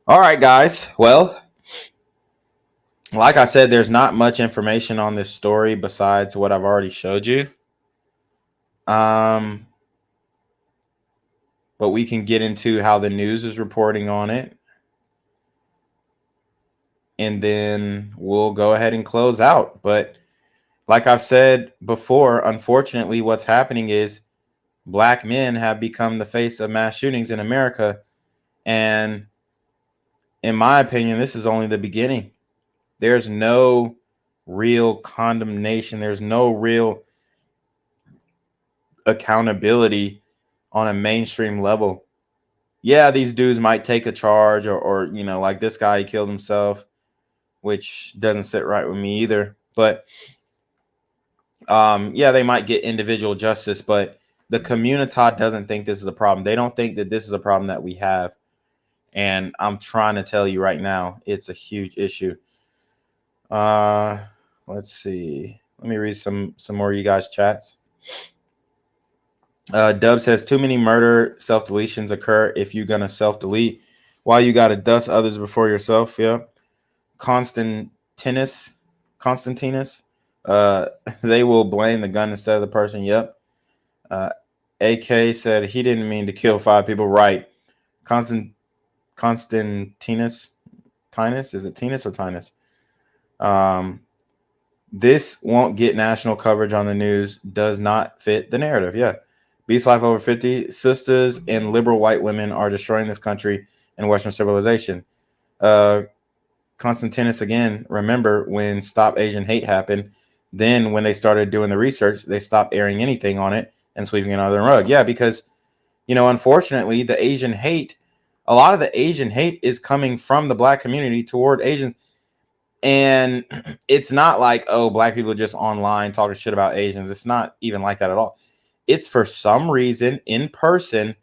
All right, guys. Well, like I said, there's not much information on this story besides what I've already showed you. But we can get into how the news is reporting on it. And then we'll go ahead and close out. But like I've said before, unfortunately, what's happening is black men have become the face of mass shootings in America. And in my opinion, this is only the beginning. There's no real condemnation. There's no real accountability on a mainstream level. Yeah, these dudes might take a charge or like this guy, he killed himself, which doesn't sit right with me either. But yeah, they might get individual justice, but the community doesn't think this is a problem. They don't think that this is a problem that we have. And I'm trying to tell you right now, it's a huge issue. Let's see. Let me read some more of you guys' chats. Dub says too many murder self-deletions occur if you're gonna self-delete. Why you gotta dust others before yourself? Yeah. Constantinus. They will blame the gun instead of the person. Yep. AK said he didn't mean to kill 5 people. Right. Constantinus. Tinus? Is it Tinus or Tinus? This won't get national coverage on the news. Does not fit the narrative. Yeah. Beast Life over 50. Sisters and liberal white women are destroying this country and Western civilization. Constantinus again. Remember when Stop Asian Hate happened? Then when they started doing the research, they stopped airing anything on it and sweeping it under the rug. Yeah, because unfortunately, the Asian hate, a lot of the Asian hate is coming from the black community toward Asians. And it's not like, oh, black people are just online talking shit about Asians. It's not even like that at all. It's for some reason in person.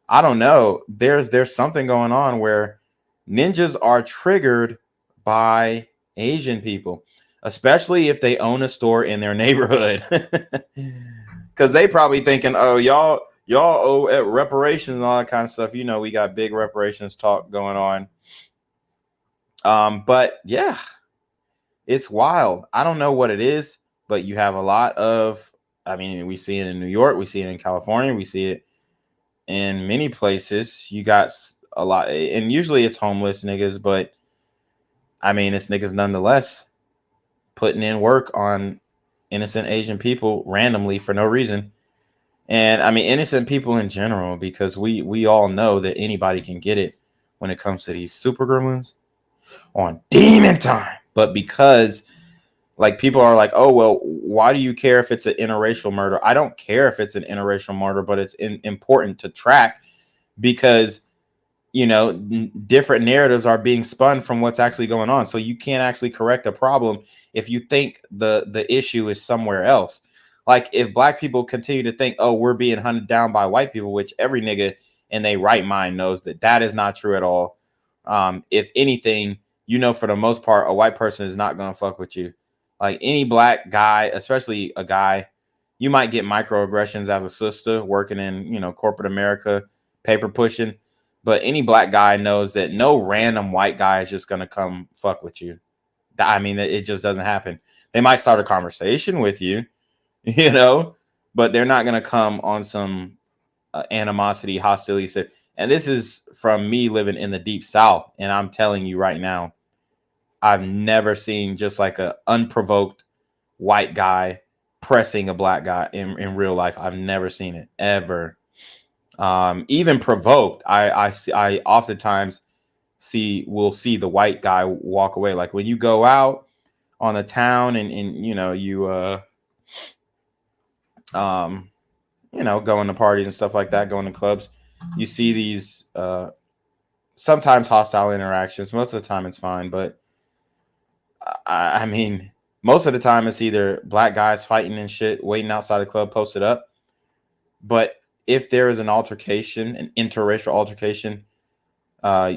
I don't know. There's something going on where ninjas are triggered by Asian people, especially if they own a store in their neighborhood, because they probably thinking, oh, y'all owe reparations and all that kind of stuff. We got big reparations talk going on. But yeah, it's wild. I don't know what it is, but you have a lot of, we see it in New York, we see it in California, we see it in many places. You got a lot, and usually it's homeless niggas, but I mean, it's niggas nonetheless putting in work on innocent Asian people randomly for no reason. And I mean, innocent people in general, because we all know that anybody can get it when it comes to these super gremlins on demon time. But because like people are like, oh, well, why do you care if it's an interracial murder? I don't care if it's an interracial murder, but it's important to track because, you know, different narratives are being spun from what's actually going on. So you can't actually correct a problem if you think the issue is somewhere else. Like if black people continue to think, oh, we're being hunted down by white people, which every nigga in their right mind knows that is not true at all. If anything, you know, for the most part, a white person is not going to fuck with you. Like any black guy, especially a guy, you might get microaggressions as a sister working in, you know, corporate America, paper pushing. But any black guy knows that no random white guy is just going to come fuck with you. I mean, it just doesn't happen. They might start a conversation with you, you know, but they're not going to come on some animosity, hostility. And this is from me living in the deep South. And I'm telling you right now, I've never seen just like a unprovoked white guy pressing a black guy in real life. I've never seen it ever. Even provoked. I oftentimes will see the white guy walk away. Like when you go out on the town and you know, you know, going to parties and stuff like that, going to clubs, you see these sometimes hostile interactions. Most of the time it's fine, but I mean, most of the time it's either black guys fighting and shit, waiting outside the club, posted up. But if there is an altercation, an interracial altercation,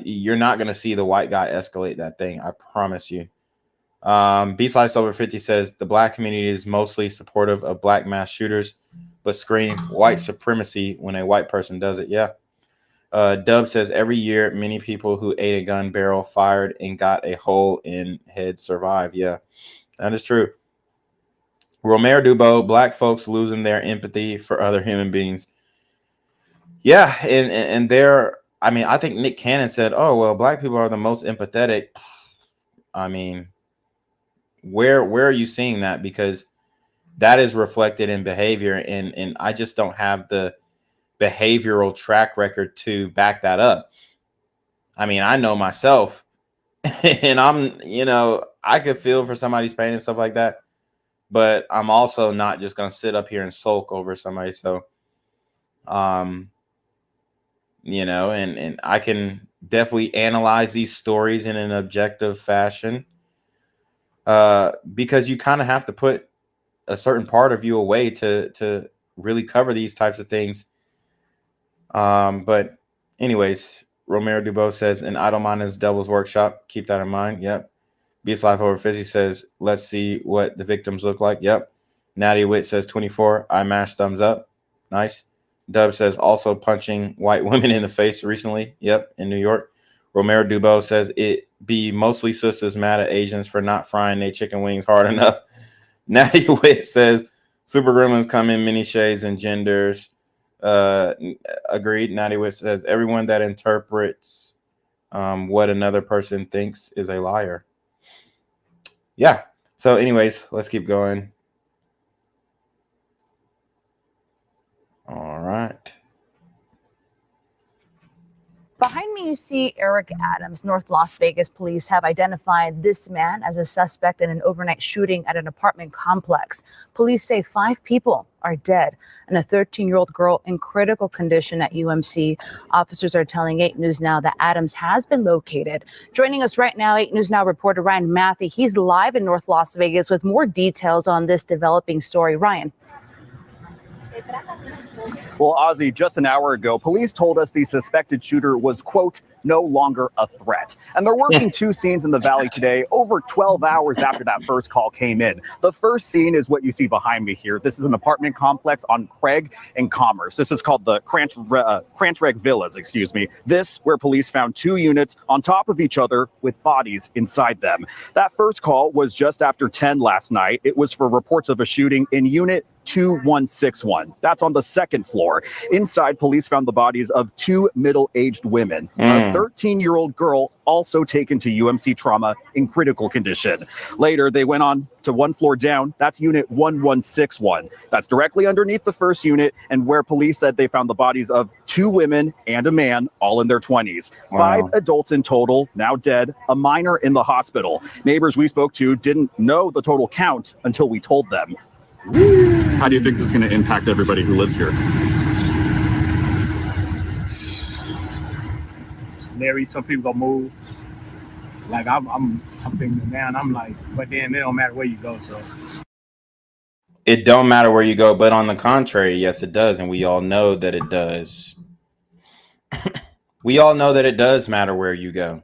you're not going to see the white guy escalate that thing. I promise you. B-Slice over 50 says the black community is mostly supportive of black mass shooters, but scream white supremacy when a white person does it. Yeah. Dub says every year, many people who ate a gun barrel fired and got a hole in head survive. Yeah, that is true. Romero Dubo, black folks losing their empathy for other human beings. Yeah, and there, I mean, I think Nick Cannon said, oh, well, black people are the most empathetic. I mean, where are you seeing that? Because that is reflected in behavior, and I just don't have the behavioral track record to back that up. I mean, I know myself and I'm, you know, I could feel for somebody's pain and stuff like that, but I'm also not just going to sit up here and sulk over somebody. So, you know, and I can definitely analyze these stories in an objective fashion, because you kind of have to put a certain part of you away to really cover these types of things. But anyways, Romero Dubo says, and I don't mind his Devil's Workshop. Keep that in mind. Yep. BS Life over 50 says, let's see what the victims look like. Yep. Natty Witt says 24. I mash thumbs up. Nice. Dub says also punching white women in the face recently. Yep. In New York. Romero Dubo says it be mostly sisters mad at Asians for not frying their chicken wings hard enough. Natty Witt says super gremlins come in many shades and genders. Agreed. Natty Witt says everyone that interprets what another person thinks is a liar. Yeah. So anyways, let's keep going. All right. Behind me, you see Eric Adams. North Las Vegas police have identified this man as a suspect in an overnight shooting at an apartment complex. Police say 5 people are dead and a 13-year-old girl in critical condition at UMC. Officers are telling 8 News Now that Adams has been located. Joining us right now, 8 News Now reporter Ryan Matthew. He's live in North Las Vegas with more details on this developing story. Ryan. Well, Ozzy, just an hour ago, police told us the suspected shooter was, quote, no longer a threat. And they're working 2 scenes in the valley today, over 12 hours after that first call came in. The first scene is what you see behind me here. This is an apartment complex on Craig and Commerce. This is called the Crantreg Villas, excuse me. This, where police found 2 units on top of each other with bodies inside them. That first call was just after 10 last night. It was for reports of a shooting in Unit 2161. That's on the 2nd floor. Inside, police found the bodies of 2 middle-aged women. A 13-year-old girl also taken to UMC Trauma in critical condition. Later, they went on to one floor down. That's unit 1161. That's directly underneath the first unit, and where police said they found the bodies of 2 women and a man, all in their 20s. Wow. 5 adults in total, now dead, a minor in the hospital. Neighbors we spoke to didn't know the total count until we told them. How do you think this is going to impact everybody who lives here? Maybe some people gonna move. Like I'm thinking now, and I'm like, but then it don't matter where you go. So It don't matter where you go, but on the contrary, yes, it does, and we all know that it does. We all know that it does matter where you go,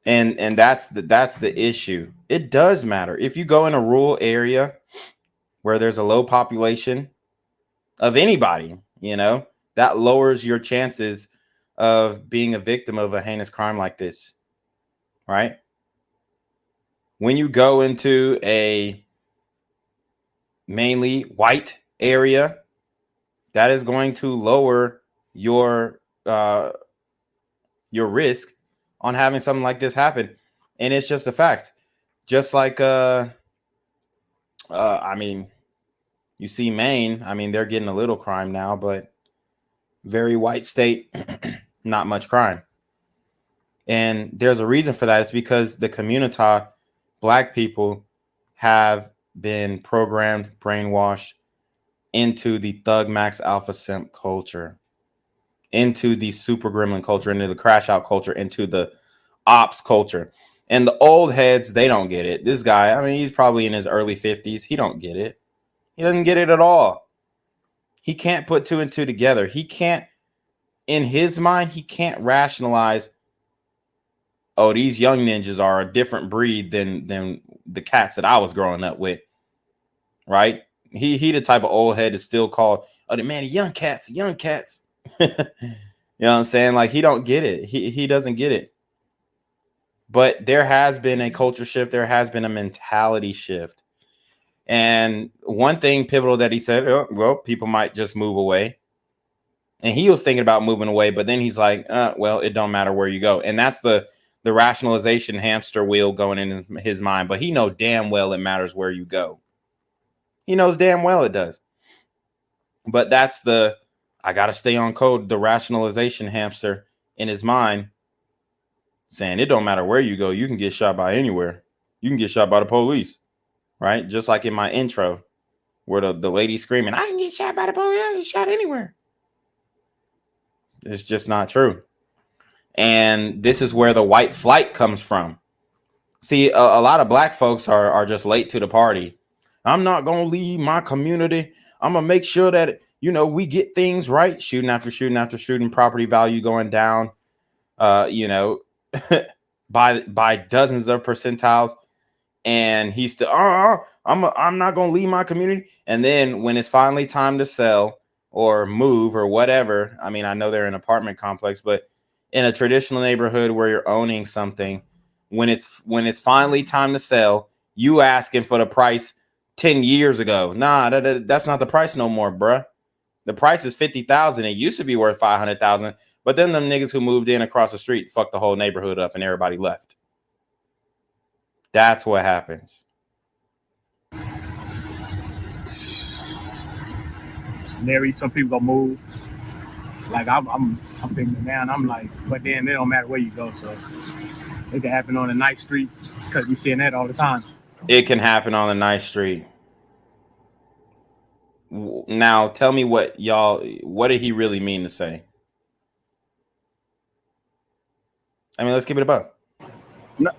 and that's the issue. It does matter if you go in a rural area where there's a low population of anybody. You know, that lowers your chances of being a victim of a heinous crime like this, right? When you go into a mainly white area, that is going to lower your risk on having something like this happen. And it's just the facts. Just like I mean, you see Maine, I mean, they're getting a little crime now, but very white state, not much crime. And there's a reason for that. It's because the community, black people, have been programmed, brainwashed into the Thug Max Alpha Simp culture, into the super gremlin culture, into the crash out culture, into the ops culture. And the old heads, they don't get it. This guy, I mean, he's probably in his early 50s. He don't get it. He doesn't get it at all. He can't put 2 and 2 together. He can't, in his mind, he can't rationalize, oh, these young ninjas are a different breed than the cats that I was growing up with, right? He the type of old head to still call, oh, the man, young cats. You know what I'm saying? Like, he don't get it. He doesn't get it. But there has been a culture shift. There has been a mentality shift. And one thing pivotal that he said, oh, well, people might just move away. And he was thinking about moving away, but then he's like, well, it don't matter where you go. And that's the rationalization hamster wheel going in his mind. But he knows damn well it matters where you go. He knows damn well it does. But that's I got to stay on code, the rationalization hamster in his mind, saying it don't matter where you go. You can get shot by anywhere. You can get shot by the police. Right? Just like in my intro where the lady screaming, I can get shot by the police. I can get shot anywhere. It's just not true. And this is where the white flight comes from. See, a lot of black folks are just late to the party. I'm not going to leave my community. I'm going to make sure that, we get things right. Shooting after shooting after shooting, property value going down, by dozens of percentiles. And he's still, I'm not going to leave my community. And then when it's finally time to sell or move or whatever, I mean, I know they're an apartment complex, but in a traditional neighborhood where you're owning something, when it's finally time to sell, you asking for the price 10 years ago. Nah, that's not the price no more, bruh. The price is $50,000. It used to be worth $500,000, but then them niggas who moved in across the street fucked the whole neighborhood up and everybody left. That's what happens. maybe some people gonna move. Like I'm thinking now, and I'm like, but then it don't matter where you go, so it can happen on a nice street because we seeing that all the time. It can happen on a nice street. Now, tell me what did he really mean to say? I mean, let's keep it above. No.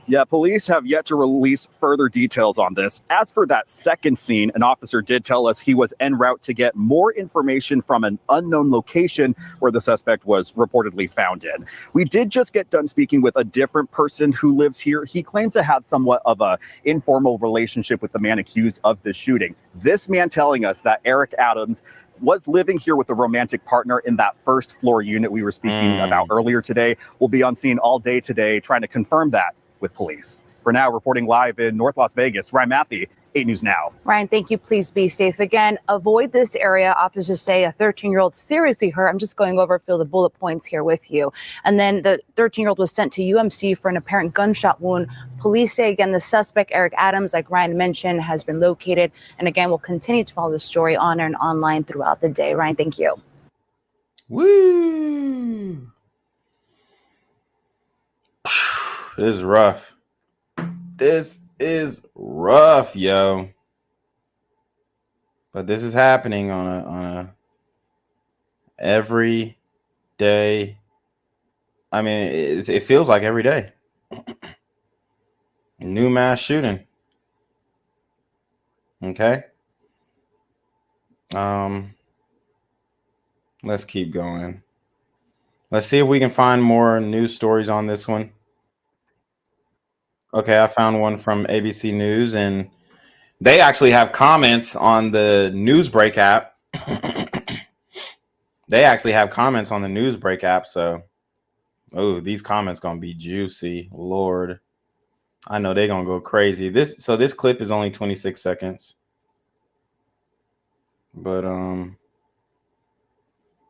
Yeah, police have yet to release further details on this. As for that second scene, an officer did tell us he was en route to get more information from an unknown location where the suspect was reportedly found in. We did just get done speaking with a different person who lives here. He claimed to have somewhat of an informal relationship with the man accused of the shooting. This man telling us that Eric Adams was living here with a romantic partner in that first floor unit we were speaking about earlier today. Will be on scene all day today trying to confirm that with police. For now, reporting live in North Las Vegas, Ryan Matthew, 8 News Now. Ryan, thank you. Please be safe again. Avoid this area. Officers say a 13-year-old seriously hurt. I'm just going over a few of the bullet points here with you. And then the 13-year-old was sent to UMC for an apparent gunshot wound. Police say, again, the suspect, Eric Adams, like Ryan mentioned, has been located. And again, we'll continue to follow the story on and online throughout the day. Ryan, thank you. Woo! This is rough. This is rough, yo. But this is happening on a every day. I mean, it feels like every day. New mass shooting. Okay. Let's keep going. Let's see if we can find more news stories on this one. Okay, I found one from ABC News, and they actually have comments on the Newsbreak app. They actually have comments on the Newsbreak app, so these comments gonna be juicy. Lord, I know they're gonna go crazy. This clip is only 26 seconds, but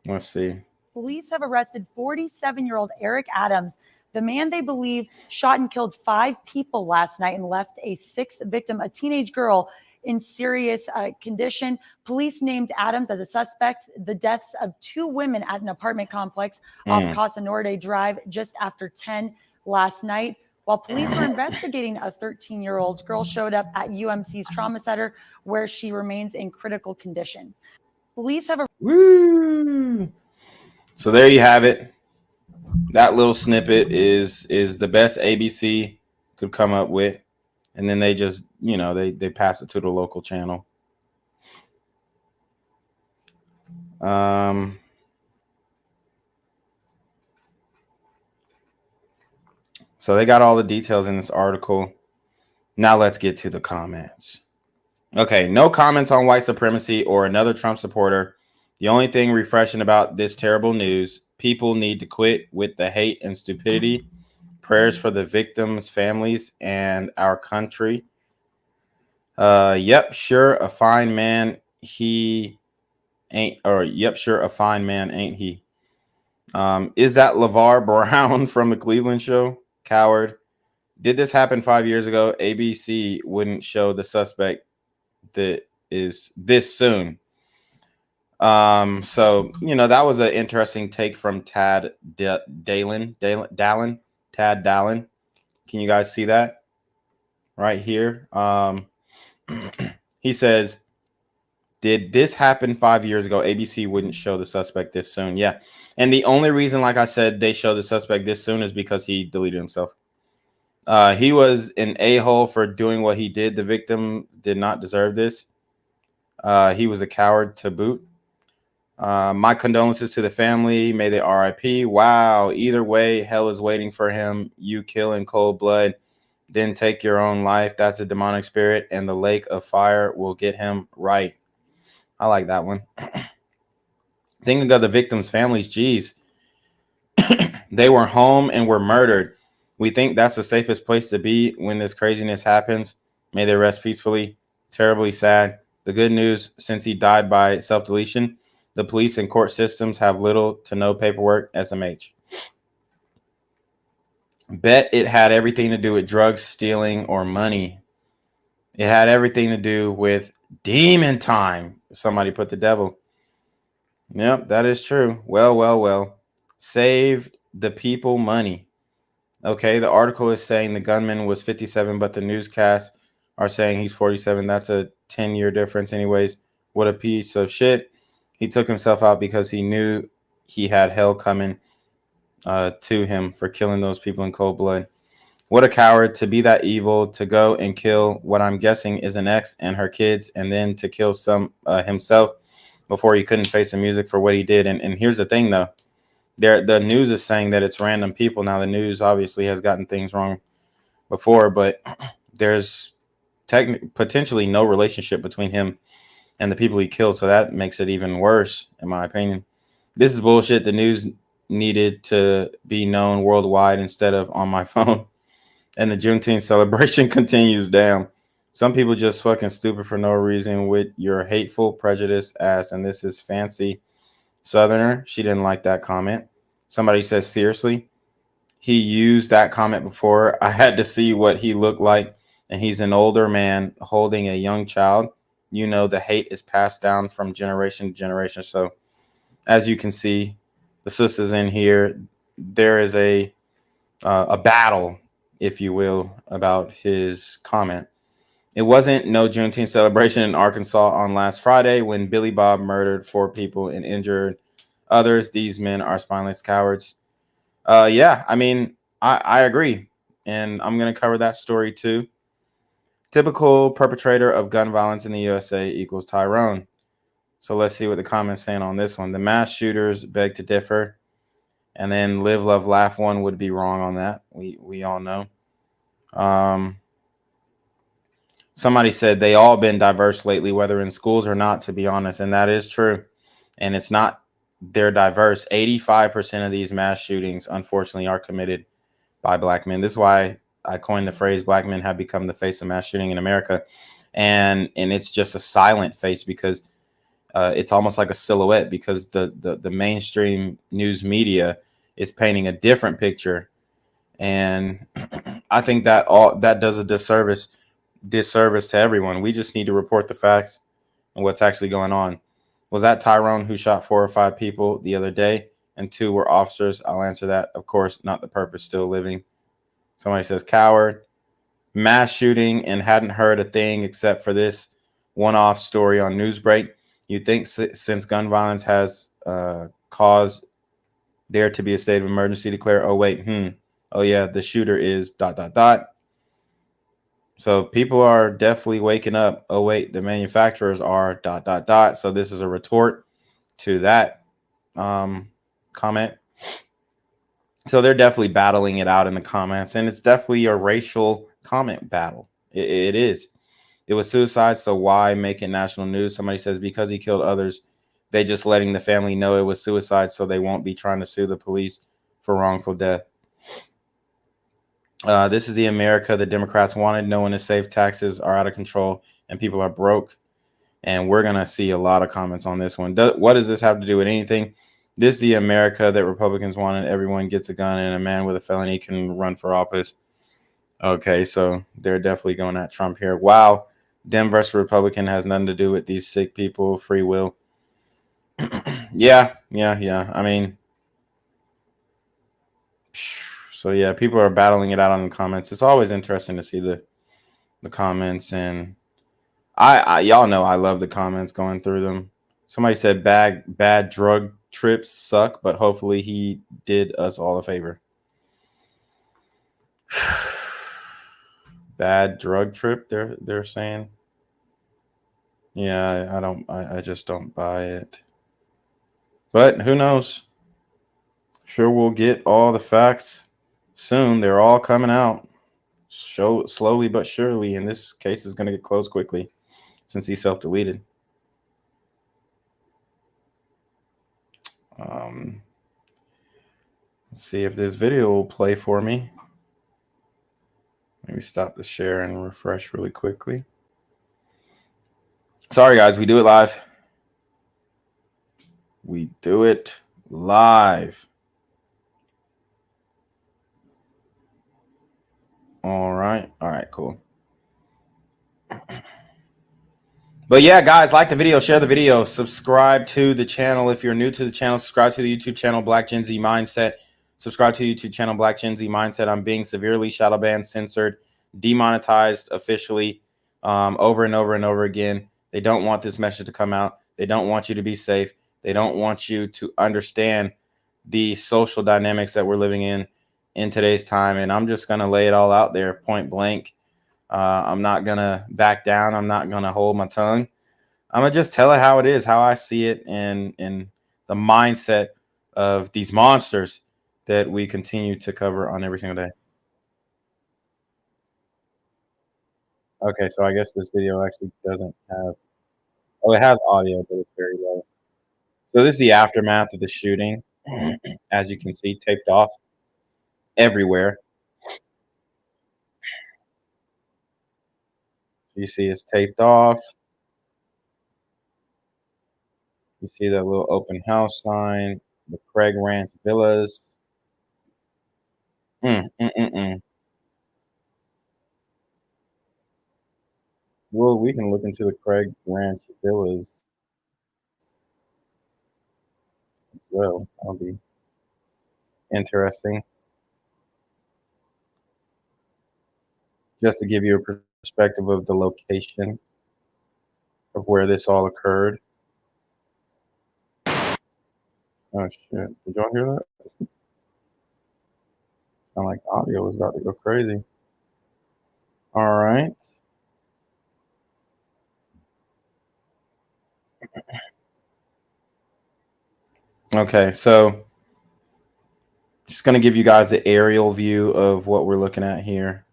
let's see. Police have arrested 47-year-old Eric Adams, the man they believe shot and killed 5 people last night and left a 6th victim, a teenage girl, in serious condition. Police named Adams as a suspect. The deaths of 2 women at an apartment complex off Casa Norte Drive just after 10 last night. While police were investigating, a 13-year-old girl showed up at UMC's trauma center where she remains in critical condition. Police have Woo! So there you have it. That little snippet is the best ABC could come up with. And then they just, they pass it to the local channel. So they got all the details in this article. Now let's get to the comments. Okay, no comments on white supremacy or another Trump supporter. The only thing refreshing about this terrible news, people need to quit with the hate and stupidity. Prayers for the victims' families and our country. Yep, sure, a fine man he ain't, or yep, sure, a fine man ain't he. Is that LeVar Brown from the Cleveland show? Coward. Did this happen 5 years ago? ABC wouldn't show the suspect that is this soon. So, that was an interesting take from Tad Dallin. Tad Dallin. Can you guys see that right here? He says, did this happen 5 years ago? ABC wouldn't show the suspect this soon. Yeah. And the only reason, like I said, they show the suspect this soon is because he deleted himself. He was an a-hole for doing what he did. The victim did not deserve this. He was a coward to boot. My condolences to the family. May they RIP. Wow. Either way, hell is waiting for him. You kill in cold blood, then take your own life. That's a demonic spirit, and the lake of fire will get him right. I like that one. Thinking of the victims' families, geez. They were home and were murdered. We think that's the safest place to be when this craziness happens. May they rest peacefully. Terribly sad. The good news, since he died by self-deletion, the police and court systems have little to no paperwork. SMH. Bet it had everything to do with drugs, stealing, or money. It had everything to do with demon time. Somebody put the devil. Yep, that is true. Well. Saved the people money. Okay, the article is saying the gunman was 57, but the newscasts are saying he's 47. That's a 10-year difference anyways. What a piece of shit. He took himself out because he knew he had hell coming to him for killing those people in cold blood. What a coward to be that evil, to go and kill what I'm guessing is an ex and her kids, and then to kill himself before he couldn't face the music for what he did. And here's the thing, though. The news is saying that it's random people. Now, the news obviously has gotten things wrong before, but there's potentially no relationship between him and the people he killed, so that makes it even worse, in my opinion. This is bullshit. The news needed to be known worldwide instead of on my phone. And the Juneteenth celebration continues. Damn. Some people just fucking stupid for no reason with your hateful prejudice ass. And this is Fancy Southerner. She didn't like that comment. Somebody says, seriously, he used that comment before. I had to see what he looked like. And he's an older man holding a young child. You know, the hate is passed down from generation to generation. So as you can see, the sisters in here, there is a battle, if you will, about his comment. It wasn't no Juneteenth celebration in Arkansas on last Friday when Billy Bob murdered 4 people and injured others. These men are spineless cowards. Yeah, I mean, I agree. And I'm going to cover that story too. Typical perpetrator of gun violence in the USA equals Tyrone. So let's see what the comments saying on this one. The mass shooters beg to differ. And then Live, Love, Laugh one would be wrong on that. We all know. Somebody said they all been diverse lately, whether in schools or not, to be honest. And that is true. And it's not, they're diverse. 85% of these mass shootings, unfortunately, are committed by black men. This is why I coined the phrase black men have become the face of mass shooting in America. And it's just a silent face because it's almost like a silhouette because the mainstream news media is painting a different picture. And I think that that does a disservice to everyone. We just need to report the facts and what's actually going on. Was that Tyrone who shot 4 or 5 people the other day and 2 were officers? I'll answer that. Of course, not the purpose, still living. Somebody says coward, mass shooting, and hadn't heard a thing except for this one-off story on Newsbreak. You think since gun violence has caused there to be a state of emergency declared? Oh, wait. Oh, yeah, the shooter is ... So people are definitely waking up. Oh, wait, the manufacturers are ... So this is a retort to that comment. So they're definitely battling it out in the comments. And it's definitely a racial comment battle. It is. It was suicide. So why make it national news? Somebody says because he killed others, they just letting the family know it was suicide so they won't be trying to sue the police for wrongful death. This is the America the Democrats wanted. No one is safe. Taxes are out of control and people are broke. And we're going to see a lot of comments on this one. What does this have to do with anything? This is the America that Republicans wanted. Everyone gets a gun and a man with a felony can run for office. Okay, so they're definitely going at Trump here. Wow. Dem versus Republican has nothing to do with these sick people, free will. Yeah. I mean, so yeah, people are battling it out on the comments. It's always interesting to see the comments, and I y'all know I love the comments going through them. Somebody said bad drug trips suck, but hopefully he did us all a favor. Bad drug trip, they're saying. Yeah, I just don't buy it. But who knows? Sure, we'll get all the facts soon. They're all coming out. Slowly but surely, and this case is going to get closed quickly since he self-deleted. Let's see if this video will play for me. Let me stop the share and refresh really quickly. Sorry, guys, we do it live. We do it live. All right, cool. But yeah, guys, like the video, share the video, subscribe to the channel. If you're new to the channel, subscribe to the YouTube channel, Black Gen Z Mindset. Subscribe to the YouTube channel, Black Gen Z Mindset. I'm being severely shadow banned, censored, demonetized officially over and over and over again. They don't want this message to come out. They don't want you to be safe. They don't want you to understand the social dynamics that we're living in today's time. And I'm just going to lay it all out there, point blank. I'm not going to back down. I'm not going to hold my tongue. I'm going to just tell it how it is, how I see it, and the mindset of these monsters that we continue to cover on every single day. Okay, so I guess this video actually doesn't have... Oh, it has audio, but it's very low. So this is the aftermath of the shooting. As you can see, taped off everywhere. You see it's taped off. You see that little open house sign, the Craig Ranch Villas. Well, we can look into the Craig Ranch Villas as well. That'll be interesting. Just to give you a perspective of the location of where this all occurred. Oh shit! Did y'all hear that? Sound like the audio was about to go crazy. All right. Okay, so just gonna give you guys the aerial view of what we're looking at here.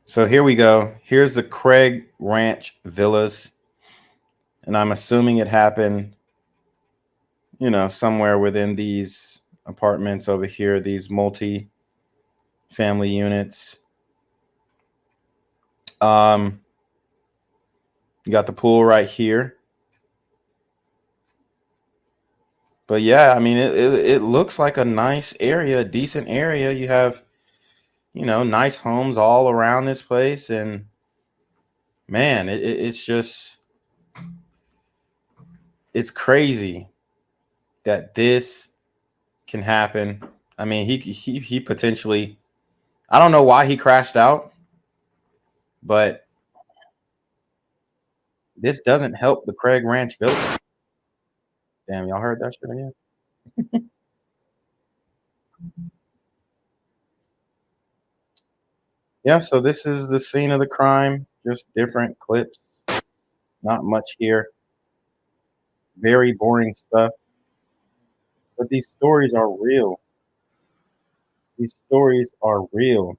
So here we go. Here's the Craig Ranch Villas. And I'm assuming it happened, you know, somewhere within these apartments over here, these multi-family units. You got the pool right here. But yeah, I mean, it looks like a nice area, a decent area. You have, you know, nice homes all around this place. And man, it's just, it's crazy that this can happen. I mean, he potentially, I don't know why he crashed out, but this doesn't help the Craig Ranch Village. Damn, y'all heard that shit again? Yeah, so this is the scene of the crime, just different clips. Not much here. Very boring stuff. But these stories are real. These stories are real.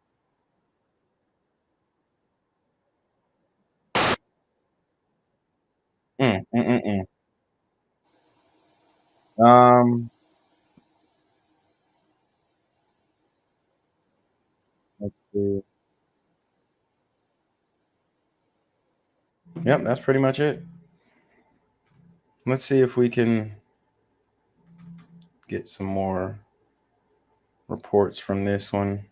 Mm, mm, mm, mm. Let's see. Yep, that's pretty much it. Let's see if we can get some more reports from this one.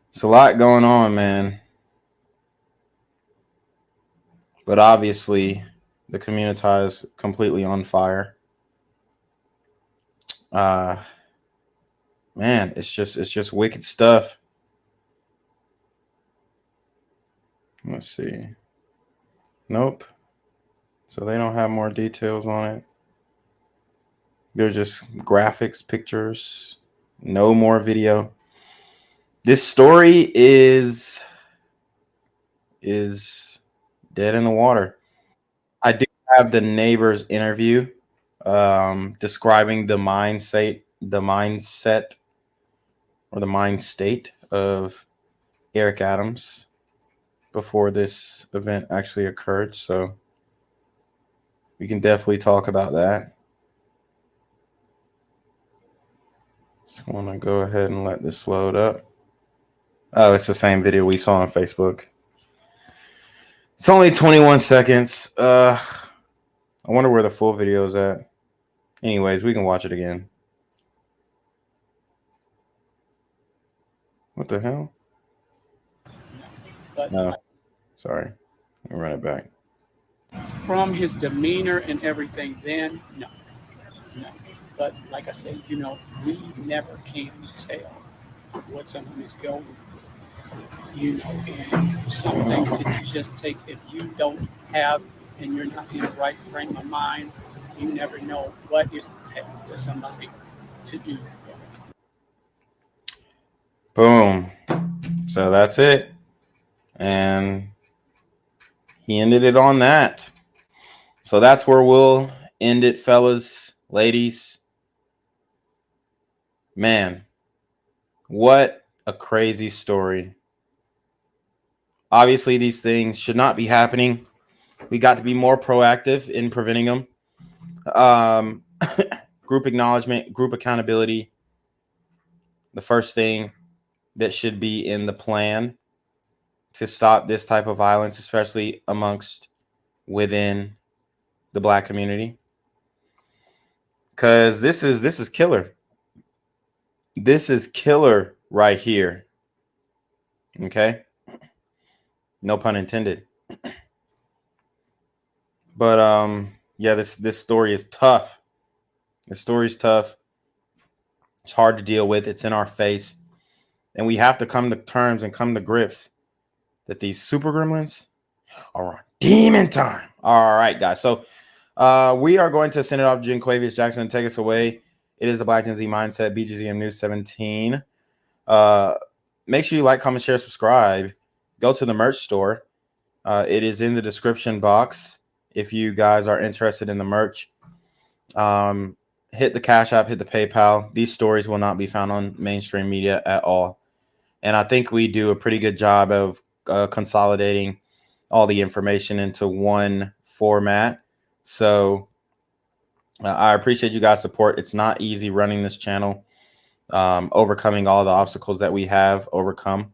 It's a lot going on, man. But obviously, the community is completely on fire. Man, it's just wicked stuff. Let's see. Nope. So they don't have more details on it. They're just graphics, pictures, no more video. This story is dead in the water. I do have the neighbor's interview describing the mindset or the mind state of Eric Adams before this event actually occurred. So we can definitely talk about that. Just want to go ahead and let this load up. Oh, it's the same video we saw on Facebook. It's only 21 seconds. I wonder where the full video is at. Anyways, we can watch it again. What the hell? But No, sorry. Let me run it back. from his demeanor and everything, then no. But like I say, you know, we never can tell what someone is going through. You know, and some things it just takes, if you don't have and you're not in the right frame of mind, you never know what it will take to somebody to do that. Boom. So that's it. And he ended it on that. So that's where we'll end it, fellas, ladies. Man, what a crazy story. Obviously, these things should not be happening. We got to be more proactive in preventing them. group acknowledgement, group accountability, the first thing that should be in the plan to stop this type of violence, especially within the Black community. Because this is killer. This is killer right here. Okay? No pun intended. But yeah, this story is tough. This story's tough. It's hard to deal with. It's in our face. And we have to come to terms and come to grips that these super gremlins are on demon time. All right, guys. So we are going to send it off to Jinquavius Jackson and take us away. It is the Black Gen Z Mindset, BGZM News 17. Make sure you like, comment, share, subscribe. Go to the merch store. It is in the description box if you guys are interested in the merch. Hit the Cash App, hit the PayPal. These stories will not be found on mainstream media at all. And I think we do a pretty good job of consolidating all the information into one format. So I appreciate you guys' support. It's not easy running this channel, overcoming all the obstacles that we have overcome.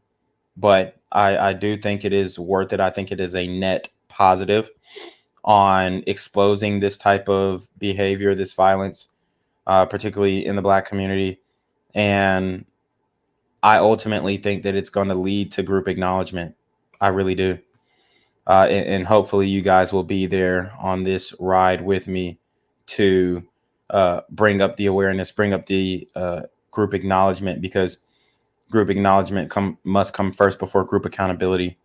But I do think it is worth it. I think it is a net positive on exposing this type of behavior, this violence, particularly in the Black community. And I ultimately think that it's going to lead to group acknowledgement. I really do. And hopefully you guys will be there on this ride with me to bring up the awareness, bring up the group acknowledgement, because group acknowledgement must come first before group accountability.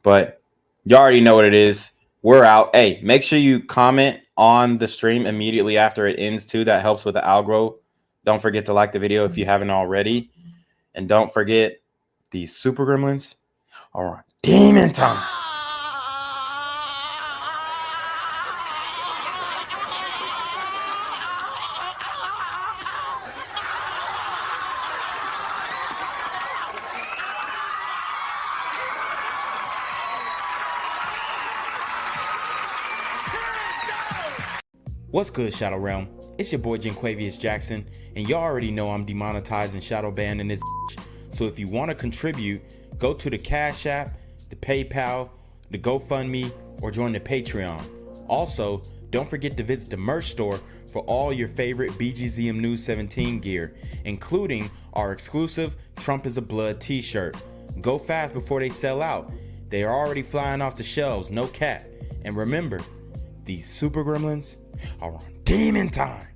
But you already know what it is. We're out. Hey, make sure you comment on the stream immediately after it ends too. That helps with the algo. Don't forget to like the video if you haven't already. And don't forget, these super gremlins are on demon time. What's good, Shadow Realm? It's your boy Jinquavius Jackson, and y'all already know I'm demonetized and shadow banned in this bitch. So if you want to contribute, go to the Cash App, the PayPal, the GoFundMe, or join the Patreon. Also, don't forget to visit the merch store for all your favorite BGZM News 17 gear, including our exclusive Trump is a Blood t-shirt. Go fast before they sell out. They are already flying off the shelves, no cap. And remember, these super gremlins are on demon time.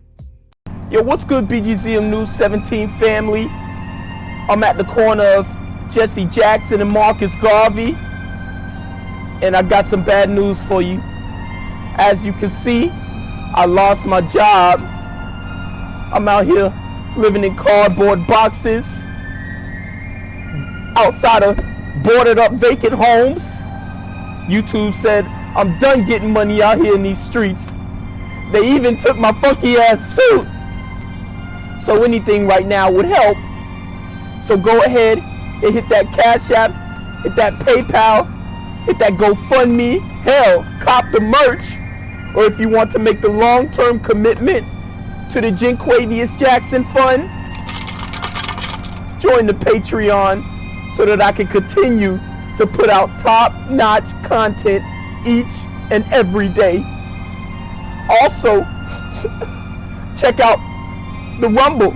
Yo, what's good, BGZM News 17 family? I'm at the corner of Jesse Jackson and Marcus Garvey, and I got some bad news for you. As you can see, I lost my job. I'm out here living in cardboard boxes outside of boarded up vacant homes. YouTube said I'm done getting money out here in these streets. They even took my funky ass suit. So anything right now would help. So go ahead and hit that Cash App, hit that PayPal, hit that GoFundMe. Hell, cop the merch. Or if you want to make the long-term commitment to the Jinquavius Jackson Fund, join the Patreon so that I can continue to put out top-notch content each and every day. Also, check out the Rumble,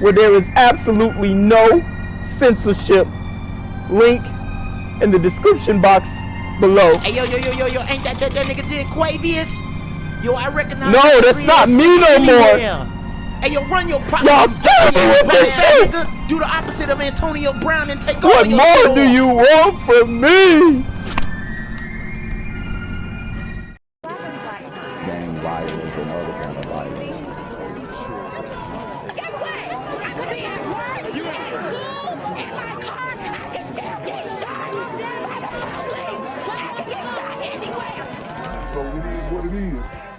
where there is absolutely no censorship. Link in the description box below. Hey, yo, ain't that nigga Jinquavius? Yo, I recognize. No, that's not me no more. Hey, yo, run your pocket. Y'all tell me what they say. Do the opposite of Antonio Brown and take What over your more store. do you want from me? Gang violence and other kind of violence. I could be at work, at school, in my car, and I can still get shot by the police. I can get shot anywhere. So it is what it is.